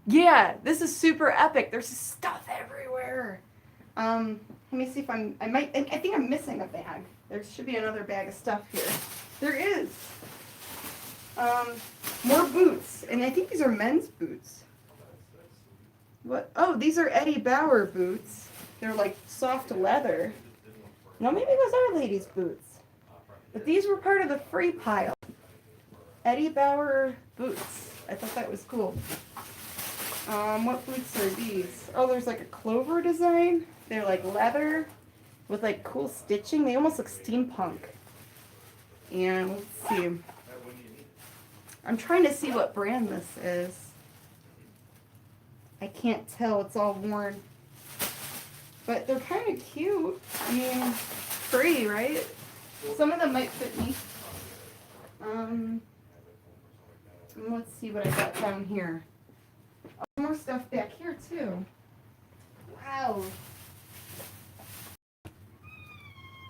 Yeah, this is super epic. There's stuff everywhere. Let me see if I think I'm missing a bag. There should be another bag of stuff here. There is. More boots, and I think these are men's boots. What? Oh, these are Eddie Bauer boots. They're like soft leather. No, maybe those are ladies' boots. But these were part of the free pile. Eddie Bauer boots. I thought that was cool. What boots are these? Oh, there's like a clover design. They're like leather with like cool stitching. They almost look steampunk. And let's see. I'm trying to see what brand this is. I can't tell. It's all worn. But they're kind of cute. I mean, free, right? Some of them might fit me. Let's see what I got down here. Oh, more stuff back here too. Wow.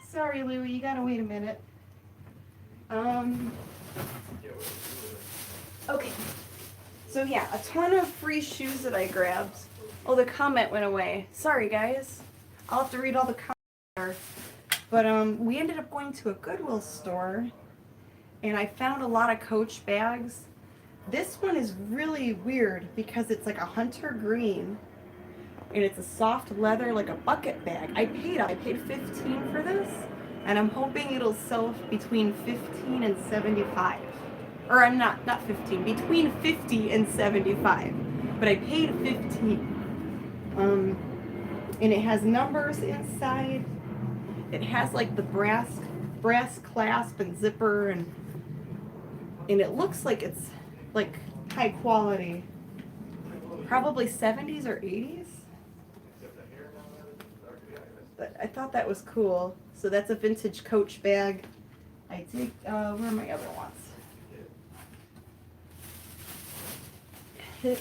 Sorry, Louie, you gotta wait a minute. Okay. So yeah, a ton of free shoes that I grabbed. Oh, the comment went away. Sorry, guys. I'll have to read all the comments. But we ended up going to a Goodwill store, and I found a lot of Coach bags. This one is really weird because it's like a hunter green, and it's a soft leather, like a bucket bag. I paid $15 for this, and I'm hoping it'll sell between $15 and $75. Or I'm not 15, between $50 and $75. But I paid $15. And it has numbers inside. It has like the brass clasp and zipper, and it looks like it's like high quality. Probably 70s or 80s. But I thought that was cool. So that's a vintage Coach bag. I take where are my other ones?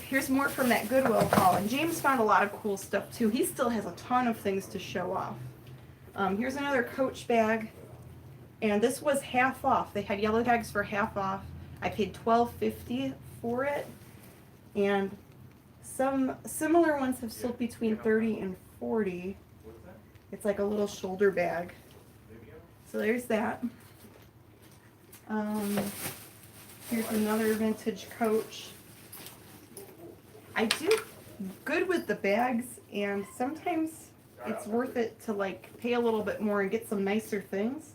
Here's more from that Goodwill haul. And James found a lot of cool stuff too. He still has a ton of things to show off. Here's another Coach bag. And this was half off. They had yellow bags for half off. I paid $12.50 for it. And some similar ones have sold between $30 and $1.40. It's like a little shoulder bag. So there's that. Here's another vintage Coach. I do good with the bags, and sometimes it's worth it to like pay a little bit more and get some nicer things.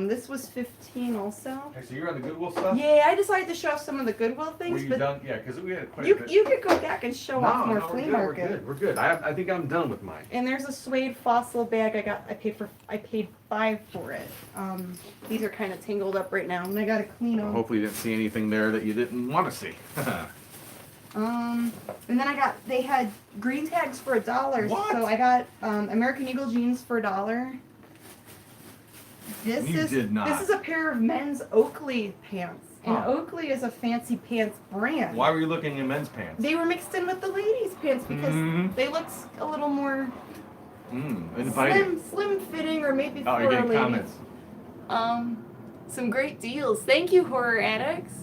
This was $15 also. Okay, so you're on the Goodwill stuff? Yeah, I decided to show off some of the Goodwill Were things, you but done? Yeah, because we had quite a you bit. you could go back and show off more flea we're market. good. We're good. I think I'm done with mine. And there's a suede fossil bag I paid $5 for it. These are kind of tangled up right now, and I gotta clean them. Hopefully you didn't see anything there that you didn't want to see. And then they had green tags for $1. What? So I got American Eagle jeans for $1. You did not. This is a pair of men's Oakley pants. And Huh. Oakley is a fancy pants brand. Why were you looking in men's pants? They were mixed in with the ladies' pants because Mhm. they looked a little more Inviting. slim fitting, or maybe Oh, for you're a getting lady. comments. Some great deals. Thank you, Horror Addicts.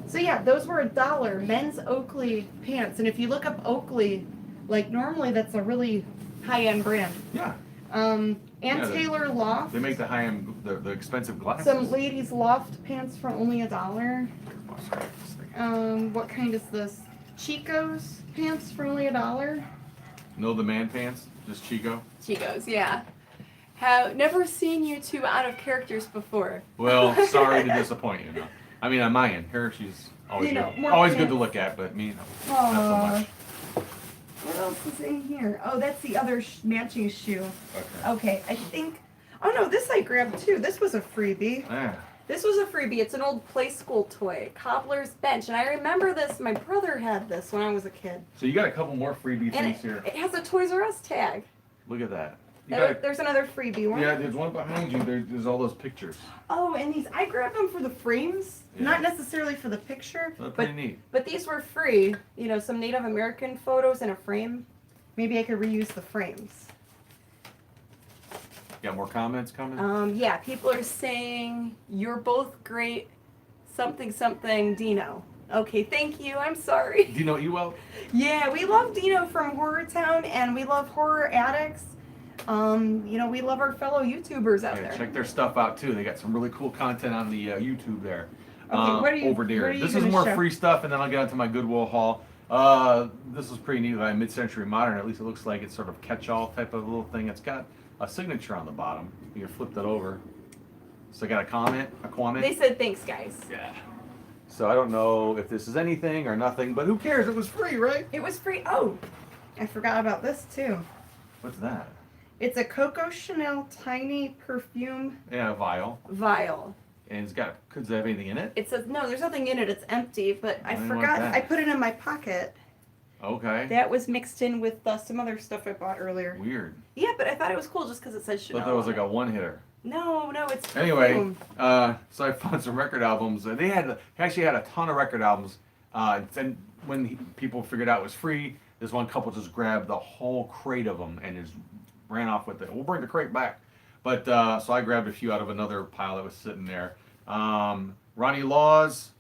So yeah, those were $1. Men's Oakley pants, and if you look up Oakley, like normally that's a really high-end brand. Yeah, And Yeah, Taylor Loft. they make the high-end, the expensive glasses. Some ladies' loft pants for only $1. Oh, sorry, this thing. What kind is this? Chico's pants for only $1. No, the man pants, just Chico. Chico's, yeah. Have never seen you two out of characters before. Well, sorry to disappoint you. No. I mean, on my end, her, she's always You know, good. more Always good pants. to look at, but me, no, Aww. not so much. What else is in here? Oh, that's the other matching shoe. Okay. Okay, I think. Oh no, this I grabbed too. This was a freebie. Yeah. This was a freebie. It's an old play school toy, Cobbler's Bench, and I remember this. My brother had this when I was a kid. So you got a couple more freebie And things here. it has a Toys R Us tag. Look at that. You got There's another freebie one. yeah, there's one behind you. There's all those pictures. Oh, and these I grabbed them for the frames, Yeah. not necessarily for the picture, They're but pretty neat. these were free. You know, some Native American photos in a frame. Maybe I could reuse the frames. Got more comments coming? Yeah, people are saying you're both great. Something something Dino. Okay, thank you. I'm sorry. Do you know Ewell? Yeah, we love Dino from Horror Town, and we love Horror Addicts. You know, we love our fellow YouTubers out Yeah, there. check their stuff out too. They got some really cool content on the YouTube there. Okay, what are you- over there? what are you This is gonna more show? free stuff, and then I'll get onto my Goodwill haul. This is pretty neat by Mid-Century Modern. At least it looks like it's sort of catch-all type of little thing. It's got a signature on the bottom. You can flip that over. So I got a comment, They said thanks, guys. Yeah. So I don't know if this is anything or nothing, but who cares? It was free, right? It was free. Oh, I forgot about this too. What's that? It's a Coco Chanel tiny perfume Yeah, a vial. vial. And it's got, could it have anything in it? It says no, there's nothing in it. It's empty. But I I didn't want forgot. that. I put it in my pocket. Okay. That was mixed in with some other stuff I bought earlier. Weird. Yeah, but I thought it was cool just because it said Chanel. Thought that was on like a one-hitter. it. No, it's Anyway, perfume. so I found some record albums. They actually had a ton of record albums. And when people figured out it was free, this one couple just grabbed the whole crate of them and just ran off with it. We'll bring the crate back. But so I grabbed a few out of another pile that was sitting there. Ronnie Laws.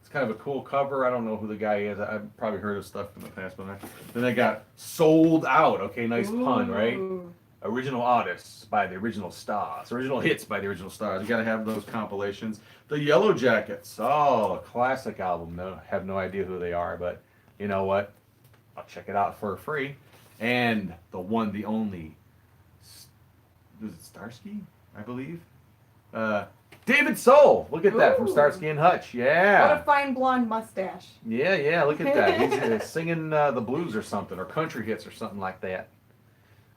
It's kind of a cool cover. I don't know who the guy is. I've probably heard of stuff in the past, but then they got Sold Out. Okay, nice pun, right? Ooh. Original artists by the original stars, original hits by the original stars. You gotta have those compilations. The Yellow Jackets, oh, a classic album. No, have no idea who they are, but you know what? I'll check it out for free. And the one, the only, is it Starsky? I believe. David Soul. Look at that from Ooh. Starsky and Hutch. What Yeah, a fine blonde mustache. yeah. Look at that. He's singing the blues or something, or country hits or something like that.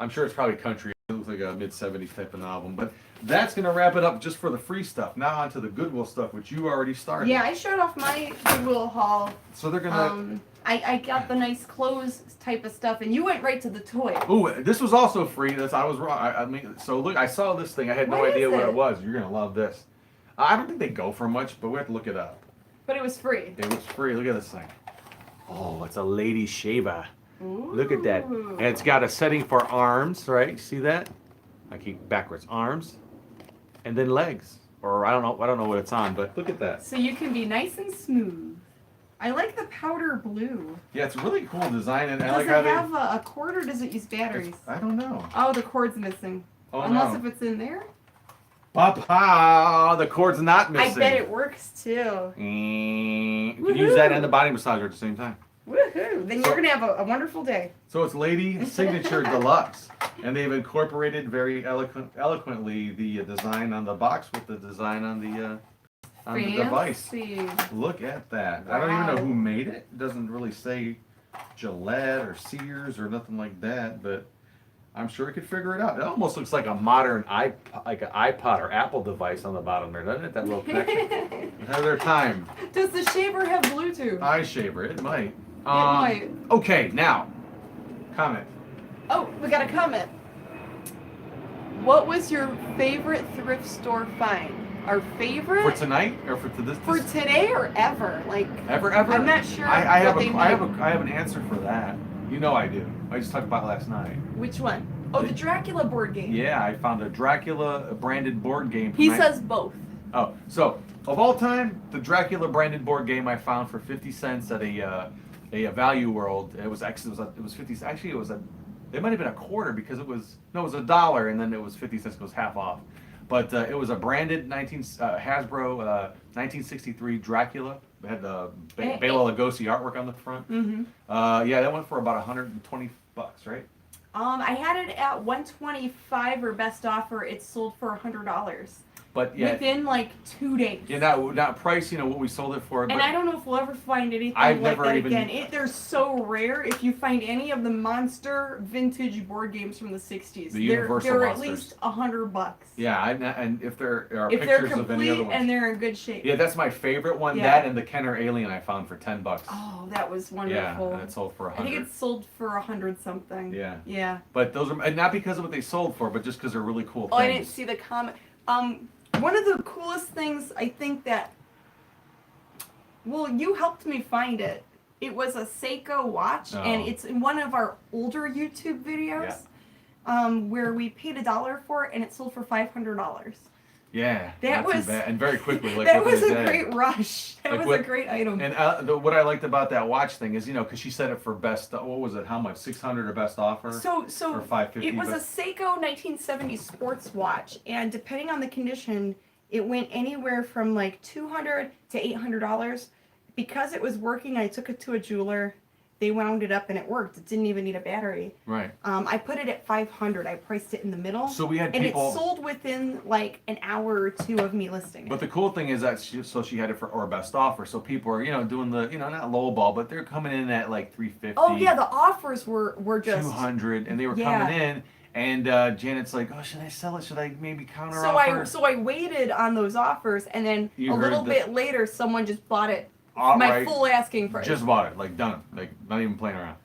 I'm sure it's probably country. It looks like a mid-70s type of album. But that's going to wrap it up just for the free stuff. Now on to the Goodwill stuff, which you already started. Yeah, I showed off my Goodwill haul. So they're going to... I got the nice clothes type of stuff, and you went right to the toy. Ooh, this was also free. I was wrong. I mean, so look, I saw this thing. I had no What idea is what it? it was. You're going to love this. I don't think they go for much, but we have to look it up. But it was free. It was free. Look at this thing. Oh, it's a lady shaver. Look at that. Ooh. And it's got a setting for arms, right? See that? I keep backwards. Arms. And then legs. Or I don't know what it's on, but look at that. So you can be nice and smooth. I like the powder blue. Yeah, it's a really cool design, and I Does like it how have a cord or does it use they. batteries? I don't know. Oh, the cord's missing. Oh Unless no. if it's in there. Papa, the cord's not missing. I bet it works too. You can use that and the body massager at the same time. Woohoo! Then you're gonna have a wonderful day. So it's Lady Signature Deluxe, and they've incorporated very eloquently the design on the box with the design on the device. Fancy. Look at that. I don't even know Wow. who made it. It doesn't really say Gillette or Sears or nothing like that, but I'm sure it could figure it out. It almost looks like a modern like an iPod or Apple device on the bottom there, doesn't it? That little connection. Have their time. Does the shaver have Bluetooth? Eye shaver. It might. It might. Okay, now comment. Oh, we got a comment. What was your favorite thrift store find? Our favorite For tonight or for this? for today or ever? Like Ever? I'm not sure I have what a, they I have make. a, I have an answer for that. You know I do. I just talked about it last night. Which one? Oh, the Dracula board game. Yeah, I found a Dracula branded board game. He from says both. Oh, so of all time, the Dracula branded board game I found for 50 cents at a Value World. It was actually it was 50. Actually, it might have been a quarter because it was $1, and then it was 50 cents. It was half off. But it was a branded Hasbro 1963 Dracula. It had the Bela Lugosi artwork on the front. Mm-hmm. Yeah, that went for about $120, right? I had it at 125 or best offer. It sold for $100 But yeah, within like 2 days. yeah, not price. You know what we sold it for. But And I don't know if we'll ever find anything I've like never that even- again. They're so rare. If you find any of the monster vintage board games from the 60s, The they're Universal at Monsters. least $100. Yeah, and if there are If they're pictures of any complete other ones. and they're in good shape. Yeah, that's my favorite one. Yeah. That and the Kenner Alien I found for $10. Oh, that was Yeah, wonderful. and it sold for I think 100. it sold for 100 something. Yeah, Yeah. but those are and not because of what they sold for, but just because they're really cool Oh, things. I didn't see the comment. One of the coolest things I think that, well, you helped me find it. It was a Seiko watch, and Oh. it's in one of our older YouTube videos, where we paid $1 for it, and it sold for $500. Yeah, That not too was- bad. And very quickly. Like That within was a day. great rush. That Like was what- a great item. And what I liked about that watch thing is, because she said it for best. What was it? How much? 600 or best offer? So or 550. it was but a Seiko 1970 sports watch, and depending on the condition, it went anywhere from like $200 to $800. Because it was working, I took it to a jeweler. They wound it up and it worked. It didn't even need a battery. right. I put it at $500. I priced it in the middle, So we had and people. it sold within like an hour or two of me listing But it. the cool thing is that she had it for our best offer. So people are doing the not lowball, but they're coming in at like 350. Oh yeah, the offers were just. 200, and they were Yeah. coming in. And Janet's like, oh, should I sell it? Should I maybe counter So offer? so I waited on those offers, and then You a little heard the- bit later, someone just bought it. My Outright, full asking price. just bought it, like done, like not even playing around.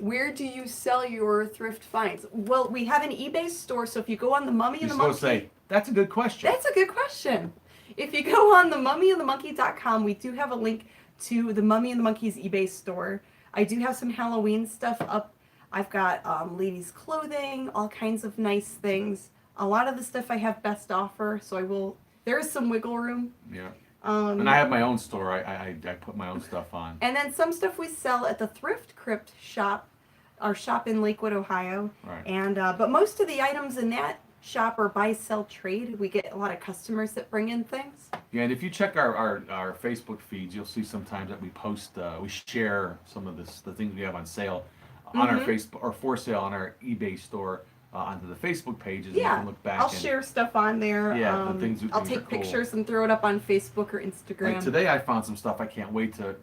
Where do you sell your thrift finds? Well, we have an eBay store, so if you go on the Mummy You're and the supposed Monkey, to say, that's a good question. that's a good question. If you go on the mummyandthemonkey.com, we do have a link to the Mummy and the Monkey's eBay store. I do have some Halloween stuff up. I've got ladies' clothing, all kinds of nice things. A lot of the stuff I have best offer, so there is some wiggle room. Yeah. Um, And I have my own store. I put my own stuff on. And then some stuff we sell at the Thrift Crypt shop, our shop in Lakewood, Ohio. Right. And but most of the items in that shop are buy, sell, trade. We get a lot of customers that bring in things. Yeah, and if you check our Facebook feeds, you'll see sometimes that we post, we share some of the things we have on sale on our Facebook or for sale on our eBay store onto the Facebook pages. And you Yeah, can look back. I'll and, share stuff on there. Yeah, the things I'll are take cool. pictures and throw it up on Facebook or Instagram. Like today, I found some stuff I can't wait to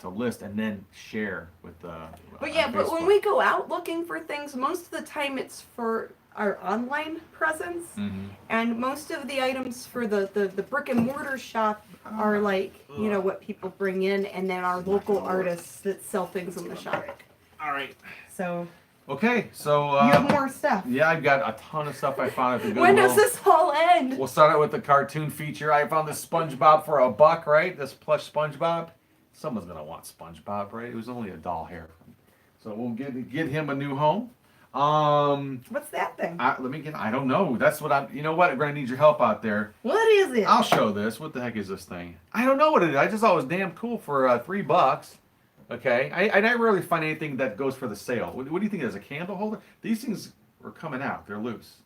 list and then share with. But yeah, but when we go out looking for things, most of the time it's for our online presence. Mm-hmm. And most of the items for the brick and mortar shop are like, what people bring in, and then our local artists that sell things in the shop. All right. So Okay, so you have more stuff. yeah, I've got a ton of stuff I found at the Goodwill. When does this all end? We'll start out with the cartoon feature. I found this SpongeBob for $1, right? This plush SpongeBob. Someone's gonna want SpongeBob, right? It was only a doll hair. So we'll get him a new home. What's that thing? I don't know. That's what I'm. You know what? I'm gonna need your help out there. What is it? I'll show this. What the heck is this thing? I don't know what it is. I just thought it was damn cool for $3. Okay. I never really find anything that goes for the sale. What do you think? It is a candle holder? These things are coming out. They're loose.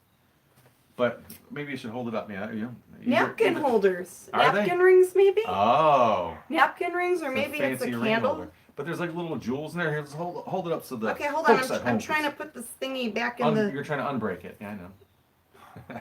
But maybe you should hold it up, man. You know, Napkin holders. Are they? Napkin rings, maybe? Oh. Napkin rings, or It's maybe it's a fancy ring candle. holder. But there's like little jewels in there. Here, let's hold it up so the Okay, hold on. folks at I'm home trying can to put this thingy back in the. You're trying to unbreak it. Yeah, I know.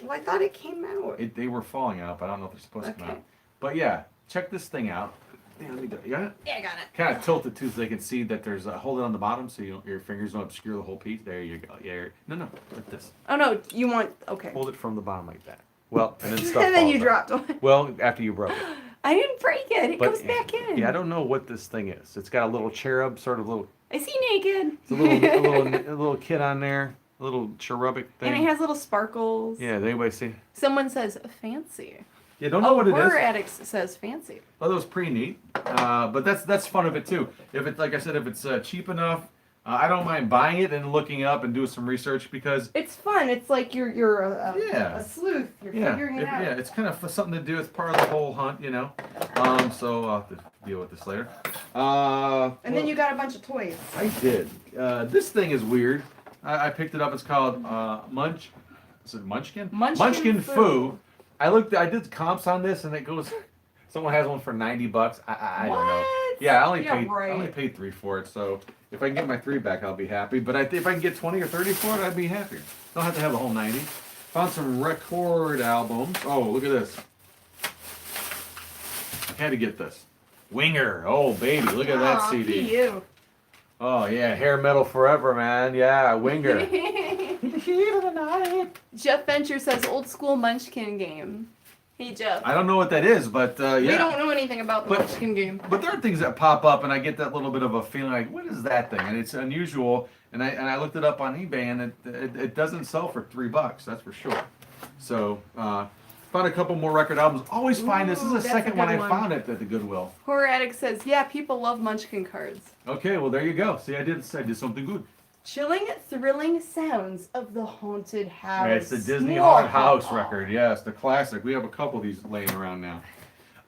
Well, I thought it came out. They were falling out, but I don't know if they're supposed to come Okay. out. But yeah, check this thing out. Yeah, let me do. You got it? Yeah, I got it. Kind of tilt it too, so they can see that there's a hold it on the bottom, so your fingers don't obscure the whole piece. There you go. Yeah. No, like this. Oh no, you want okay. Hold it from the bottom like that. Well, and then stuff. And then falls you out. dropped one. Well, after you broke it. I didn't break it. It But- comes back in. Yeah, I don't know what this thing is. It's got a little cherub, sort of little, I see naked. it's a little kid on there, a little cherubic thing. And it has little sparkles. Yeah, did anybody see? Someone says fancy. Yeah, don't know what it Horror is. Addicts says fancy. Well, that was pretty neat. But that's fun of it too. If it's like I said, if it's cheap enough, I don't mind buying it and looking up and doing some research because It's fun. It's like you're Yeah. a sleuth. You're yeah, figuring it out. yeah, it's kind of something to do. It's part of the whole hunt, you know. So I'll have to deal with this later. And then you got a bunch of toys. I did. This thing is weird. I picked it up. It's called Munch. Is it Munchkin? Munchkin Foo. I did comps on this, and it goes. Someone has one for $90. I don't know. What? Yeah, I only Yeah, paid right. I only paid $3 for it. So if I can get my $3 back, I'll be happy. But if I can get $20 or $30 for it, I'd be happier. Don't have to have the whole 90. Found some record albums. Oh, look at this. I had to get this. Winger. Oh baby, look at that Aw, CD. You. Oh yeah, hair metal forever, man. Yeah, Winger. In the heat of the night. Jeff Venture says old school Munchkin game. Hey Jeff. I don't know what that is, but yeah. We don't know anything about the But- Munchkin game. But there are things that pop up, and I get that little bit of a feeling like, what is that thing? And it's unusual. And I looked it up on eBay, and it doesn't sell for $3. That's for sure. So found a couple more record albums. Always find this. This Ooh, is the that's a second one good I one. found it at the Goodwill. Horror Addict says, yeah, people love Munchkin cards. Okay, well there you go. See, I did something good. Chilling, thrilling sounds of the haunted house. Yeah, it's the Disney Whoa. Haunted House record. Yes, the classic. We have a couple of these laying around now.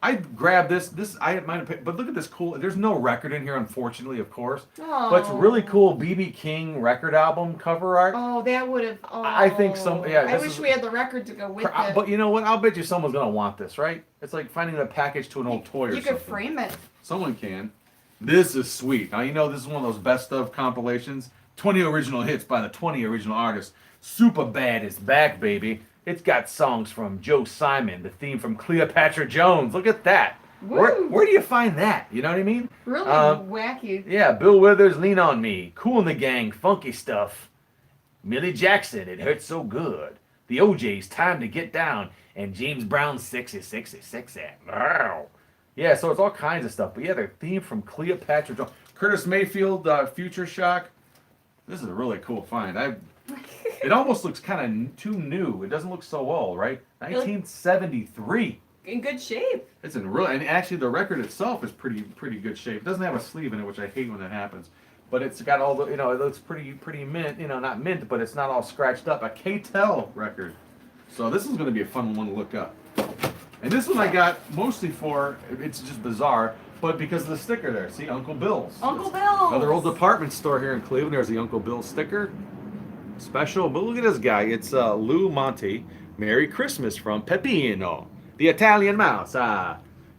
I grabbed this. I might have picked, but look at this cool. There's no record in here, unfortunately, of course. But it's really cool. BB King record album cover art. Oh, that would have. Oh, I think some- yeah, I this wish is- we had the record to go with it. But you know what? I'll bet you someone's gonna want this, right? It's like finding a package to an old toy or you something. could frame it. Someone can. This is sweet. Now you know this is one of those best of compilations. 20 original hits by the 20 original artists. Super Bad is back, baby. It's got songs from Joe Simon, the theme from Cleopatra Jones. Look at that. Woo. Where do you find that? You know what I mean? Really wacky. Yeah, Bill Withers, Lean on Me, Cool in the Gang, Funky Stuff, Millie Jackson, It Hurts So Good, The OJ's, Time to Get Down, and James Brown's Sexy, Sexy, Sexy. Wow. Yeah, so it's all kinds of stuff. But yeah, their theme from Cleopatra Jones. Curtis Mayfield, Future Shock. This is a really cool find. It almost looks kind of too new. It doesn't look so old, right? 1973. In good shape. It's in real, and actually the record itself is pretty good shape. It doesn't have a sleeve in it, which I hate when that happens. But it's got all the, it looks pretty mint. Not mint, but it's not all scratched up. A K-Tel record. So this is going to be a fun one to look up. And this one I got mostly for, it's just bizarre, but because of the sticker there. See, Uncle Bill's. Uncle Bill's. Another old department store here in Cleveland. There's the Uncle Bill sticker. Special, but look at this guy. It's Lou Monte. Merry Christmas from Peppino, the Italian mouse.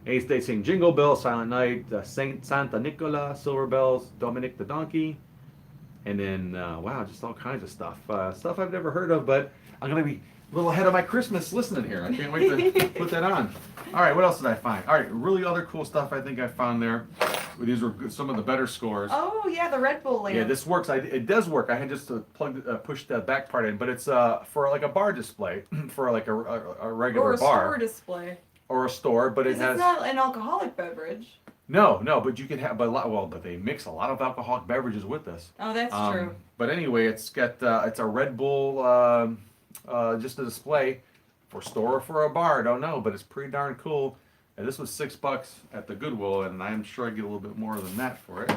They sing Jingle Bell, Silent Night, Saint Santa Nicola, Silver Bells, Dominic the Donkey, and then wow, just all kinds of stuff. Stuff I've never heard of, but I'm gonna be a little ahead of my Christmas listening here. I can't wait to put that on. All right, what else did I find? All right, really other cool stuff I think I found there. These were some of the better scores. Oh yeah, the Red Bull lamp. Yeah, this works. It does work. I had just to push the back part in, but it's for like a bar display, for like a regular or a bar store display. or a store. But it Because has it's not an alcoholic beverage. no. But you can have but they mix a lot of alcoholic beverages with this. Oh, that's true. But anyway, it's got it's a Red Bull just a display for store or for a bar. I don't know, but it's pretty darn cool. And this was $6 at the Goodwill, and I'm sure I get a little bit more than that for it.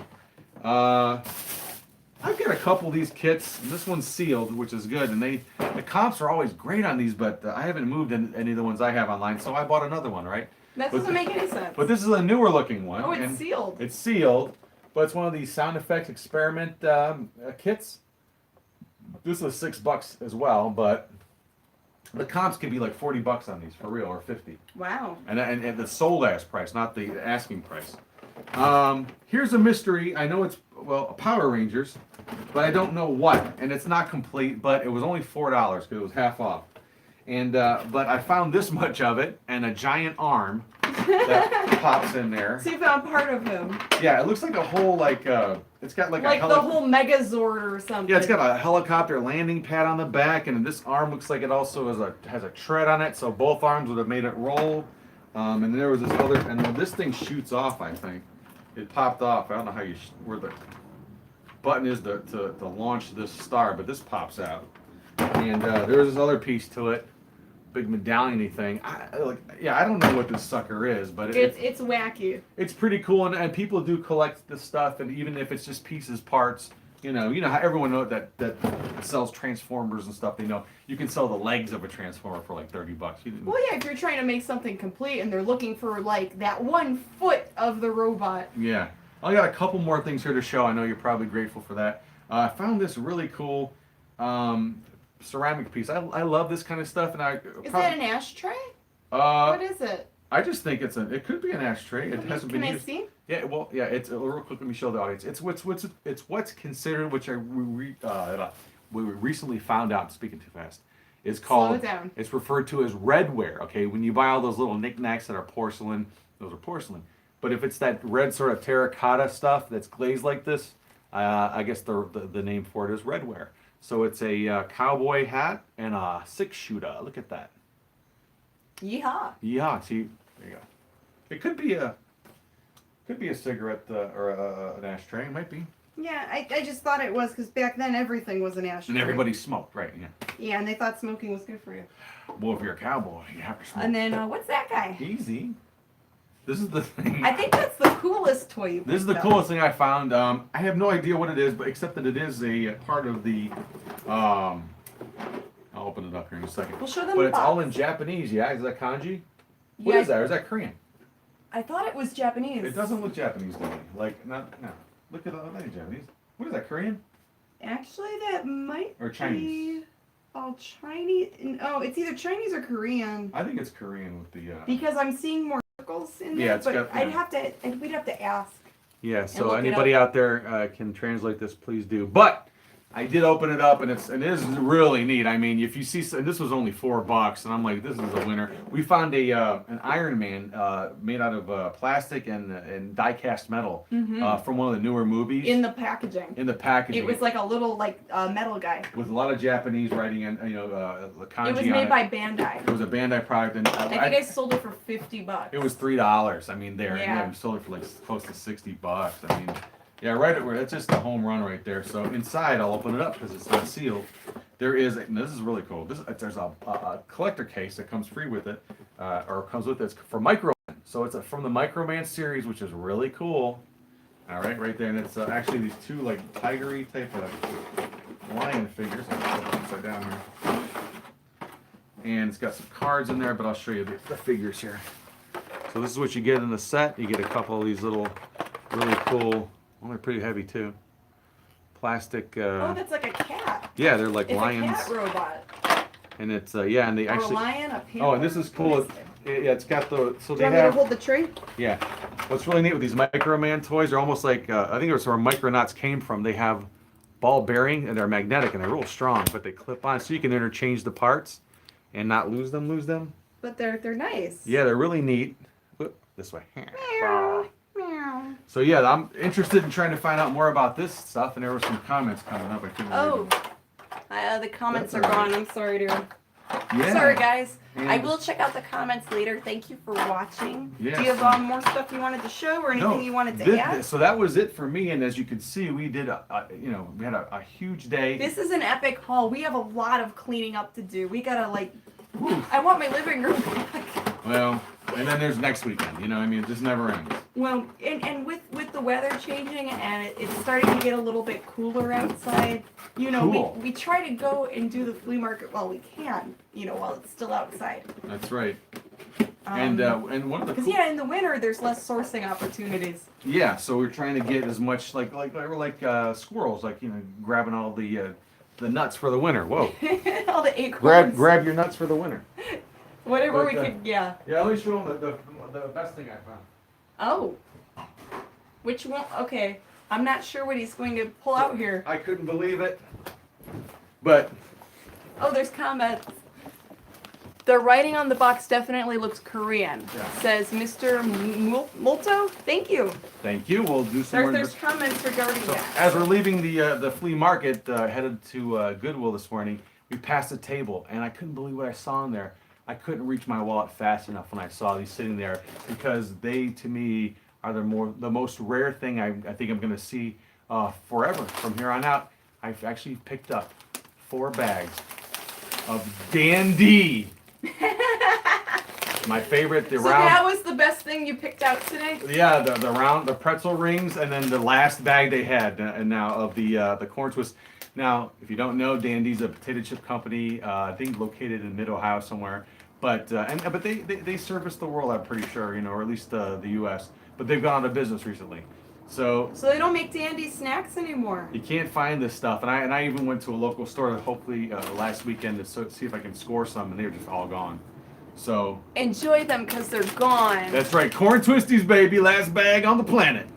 I've got a couple of these kits. This one's sealed, which is good, and the comps are always great on these, but I haven't moved any of the ones I have online, so I bought another one, right? That But doesn't make any sense. But this is a newer looking one. Oh, it's and sealed. It's sealed, but it's one of these sound effects experiment kits. This was $6 as well, but the comps could be like $40 on these for real, or 50. Wow. And the sold ass price, not the asking price. Here's a mystery. I know it's Power Rangers, but I don't know what, and it's not complete. But it was only $4 because it was half off. And but I found this much of it and a giant arm that pops in there. So you found part of him. Yeah, it looks like a whole it's got like a the whole Megazord or something. yeah, it's got a helicopter landing pad on the back, and this arm looks like it also has a tread on it, so both arms would have made it roll. And then there was this other, and when this thing shoots off, I think it popped off. I don't know how where the button is to launch this star, but this pops out. And there was this other piece to it, big medallion-y thing. I don't know what this sucker is, but It's wacky. it's pretty cool, and people do collect this stuff, and even if it's just pieces, parts, you know how everyone knows that sells Transformers and stuff. They know you can sell the legs of a Transformer for like $30. Well, yeah, if you're trying to make something complete and they're looking for like that 1 foot of the robot. Yeah, I got a couple more things here to show. I know you're probably grateful for that. I found this really cool ceramic piece. I love this kind of stuff, and Is that an ashtray? Uh, What is it? I just think it could be an ashtray. It hasn't been Can I used. see? Yeah, well, yeah. It's real quick. Let me show the audience. It's what's considered, which we recently found out. Speaking too fast, is called. Slow it down. It's referred to as redware. Okay, when you buy all those little knickknacks that are porcelain, those are porcelain. But if it's that red sort of terracotta stuff that's glazed like this, I guess the name for it is redware. So it's a cowboy hat and a 6-shooter. Look at that. Yeehaw. Yeah, see, there you go. It could be a cigarette or an ashtray. It might be. Yeah, I just thought it was because back then everything was an ashtray. And everybody smoked, right? Yeah. Yeah, and they thought smoking was good for you. Well, if you're a cowboy, you have to smoke. And then, what's that guy? Easy. This is the thing. I think that's the coolest toy you This is the picked up. coolest thing I found. I have no idea what it is, but except that it is a part of the. I'll open it up here in a second. We'll show them But the it's all box. in Japanese. Yeah, is that kanji? What Yeah, is that? Or is that Korean? I thought it was Japanese. It doesn't look Japanese to me. Like no. Look at that in Japanese. What is that? Korean Actually, that might or Chinese? be all Chinese. Oh, it's either Chinese or Korean. I think it's Korean with the. Because I'm seeing more circles in there. Yeah, it's but got- I'd yeah. have to. We'd have to ask. Yeah, so look it anybody out there can translate this, please do. But I did open it up, and it is really neat. I mean, if you see, and this was only $4, and I'm like, this is a winner. We found an Iron Man made out of plastic and die-cast metal from one of the newer movies. In the packaging. In the packaging. It was like a little metal guy. with a lot of Japanese writing and the kanji It was on made it. by Bandai. It was a Bandai product, and I think I sold it for $50. it was $3. I mean, there, Yeah. and we sold it for like close to $60. I mean, yeah, right. That's just a home run right there. So inside, I'll open it up because it's not sealed. There is, and this is really cool. There's a collector case that comes free with it, or comes with it. It's for Microman. So it's from the Microman series, which is really cool. All right, right there, and it's actually these two like tigery type of lion figures. I'll put it upside down here. And it's got some cards in there, but I'll show you the figures here. So this is what you get in the set. You get a couple of these little, really cool. Well, they're pretty heavy too. Plastic. Oh, that's like a cat. Yeah, they're like It's lions. a cat robot. And it's yeah, and they Or a actually. lion, a panther. Oh, and this is cool. What is it? Yeah, it's got the so Do they you want me to have. hold the tree? Yeah. What's really neat with these Microman toys, they're almost like I think it's where Micronauts came from. They have ball bearing and they're magnetic and they're real strong, but they clip on so you can interchange the parts and not lose them. But they're nice. Yeah, they're really neat. Whoop, this way. Meow. Meow. So yeah, I'm interested in trying to find out more about this stuff, and there were some comments coming up. I couldn't read Oh. them. The comments That's are all right. gone. I'm sorry, dude. Yeah. Sorry, guys. I And- will check out the comments later. Thank you for watching. Yes. Do you have more stuff you wanted to show or anything you wanted to add? So that was it for me, and as you can see, we did we had a huge day. This is an epic haul. We have a lot of cleaning up to do. We gotta I want my living room back. Well, And then there's next weekend. You know, I mean, it just never ends. Well, and with the weather changing and it's starting to get a little bit cooler outside, you know, Cool. we try to go and do the flea market while we can, you know, while it's still outside. That's right. And one of the Because yeah, in the winter there's less sourcing opportunities. yeah, so we're trying to get as much like squirrels, like you know, grabbing all the nuts for the winter. Whoa! All the acorns. grab your nuts for the winter. Whatever But, we could, yeah. Yeah, let me show them the best thing I found. Oh. Which one? Okay. I'm not sure what he's going to pull out here. I couldn't believe it, but Oh, there's comments. The writing on the box definitely looks Korean. Yeah. Says Mr. Multo. Thank you. thank you. We'll do some more. There's comments regarding So that. as we're leaving the flea market, headed to Goodwill this morning, we passed a table, and I couldn't believe what I saw in there. I couldn't reach my wallet fast enough when I saw these sitting there because they, to me, are the most rare thing I think I'm going to see forever from here on out. I've actually picked up 4 bags of Dandy. My favorite, the So round. that was the best thing you picked out today? Yeah, the pretzel rings, and then the last bag they had, and now of the corn twist. Now, if you don't know, Dandy's a potato chip company. I think located in Mid Ohio somewhere. But they service the world, I'm pretty sure, you know, or at least the U.S. But they've gone out of business recently, so So they don't make Dandy snacks anymore. you can't find this stuff. And I even went to a local store, hopefully last weekend, to see if I can score some, and they were just all gone. So Enjoy them because they're gone. that's right, corn twisties, baby, last bag on the planet.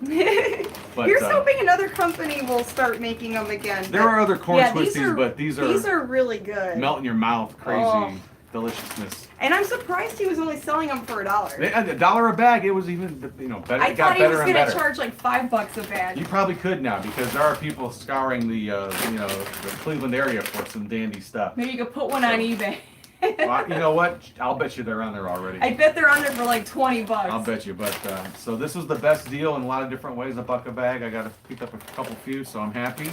But, Here's hoping another company will start making them again. There are other corn yeah, twisties, but these are really good. melt in your mouth, crazy Oh. deliciousness. And I'm surprised he was only selling them for $1. $1 a bag. It was even better. I It got thought he was better and gonna better. charge like $5 a bag. You probably could now because there are people scouring the Cleveland area for some Dandy stuff. Maybe you could put one on eBay. Well, you know what? I'll bet you they're on there already. I bet they're on there for like $20. I'll bet you. But so this was the best deal in a lot of different ways. $1 a bag. I got to pick up a couple few, so I'm happy.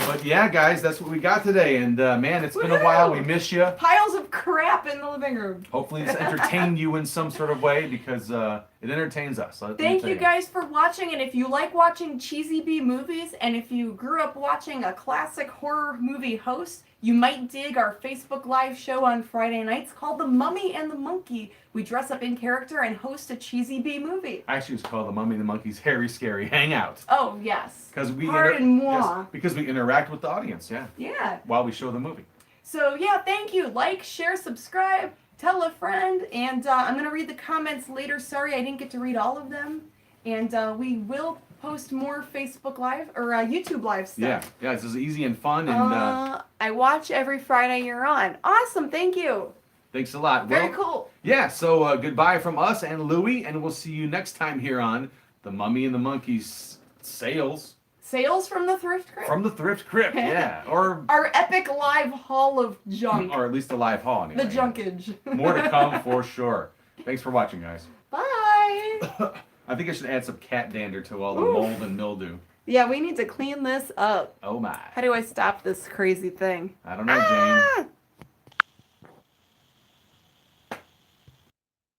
But yeah, guys, that's what we got today. And man, it's been a while. We miss you. Piles of crap in the living room. Hopefully, it's entertained you in some sort of way because it entertains us. Let me Thank tell you guys for watching, and if you like watching cheesy B movies, and if you grew up watching a classic horror movie host, you might dig our Facebook Live show on Friday nights called The Mummy and the Monkey. We dress up in character and host a cheesy B movie. Actually, it's called the Mummy and the Monkey's Hairy Scary Hangout. Oh, yes. Because we Pardon moi. because we interact with the audience, yeah, Yeah. while we show the movie. So, yeah, thank you. Like, share, subscribe, tell a friend, and I'm going to read the comments later. Sorry I didn't get to read all of them. And we will post more Facebook Live or YouTube Live stuff. Yeah, this is easy and fun, and I watch every Friday you're on. Awesome, thank you. thanks a lot. Very Well, cool. yeah, so goodbye from us and Louie, and we'll see you next time here on the Mummy and the Monkey's sales Sales from the Thrift Crypt. from the Thrift Crypt, yeah, or Our epic live haul of junk. or at least a live haul. Anyway. The junkage. More to come for sure. Thanks for watching, guys. Bye. I think I should add some cat dander to all the Ooh. mold and mildew. Yeah, we need to clean this up. Oh my. How do I stop this crazy thing? I don't know, Jane.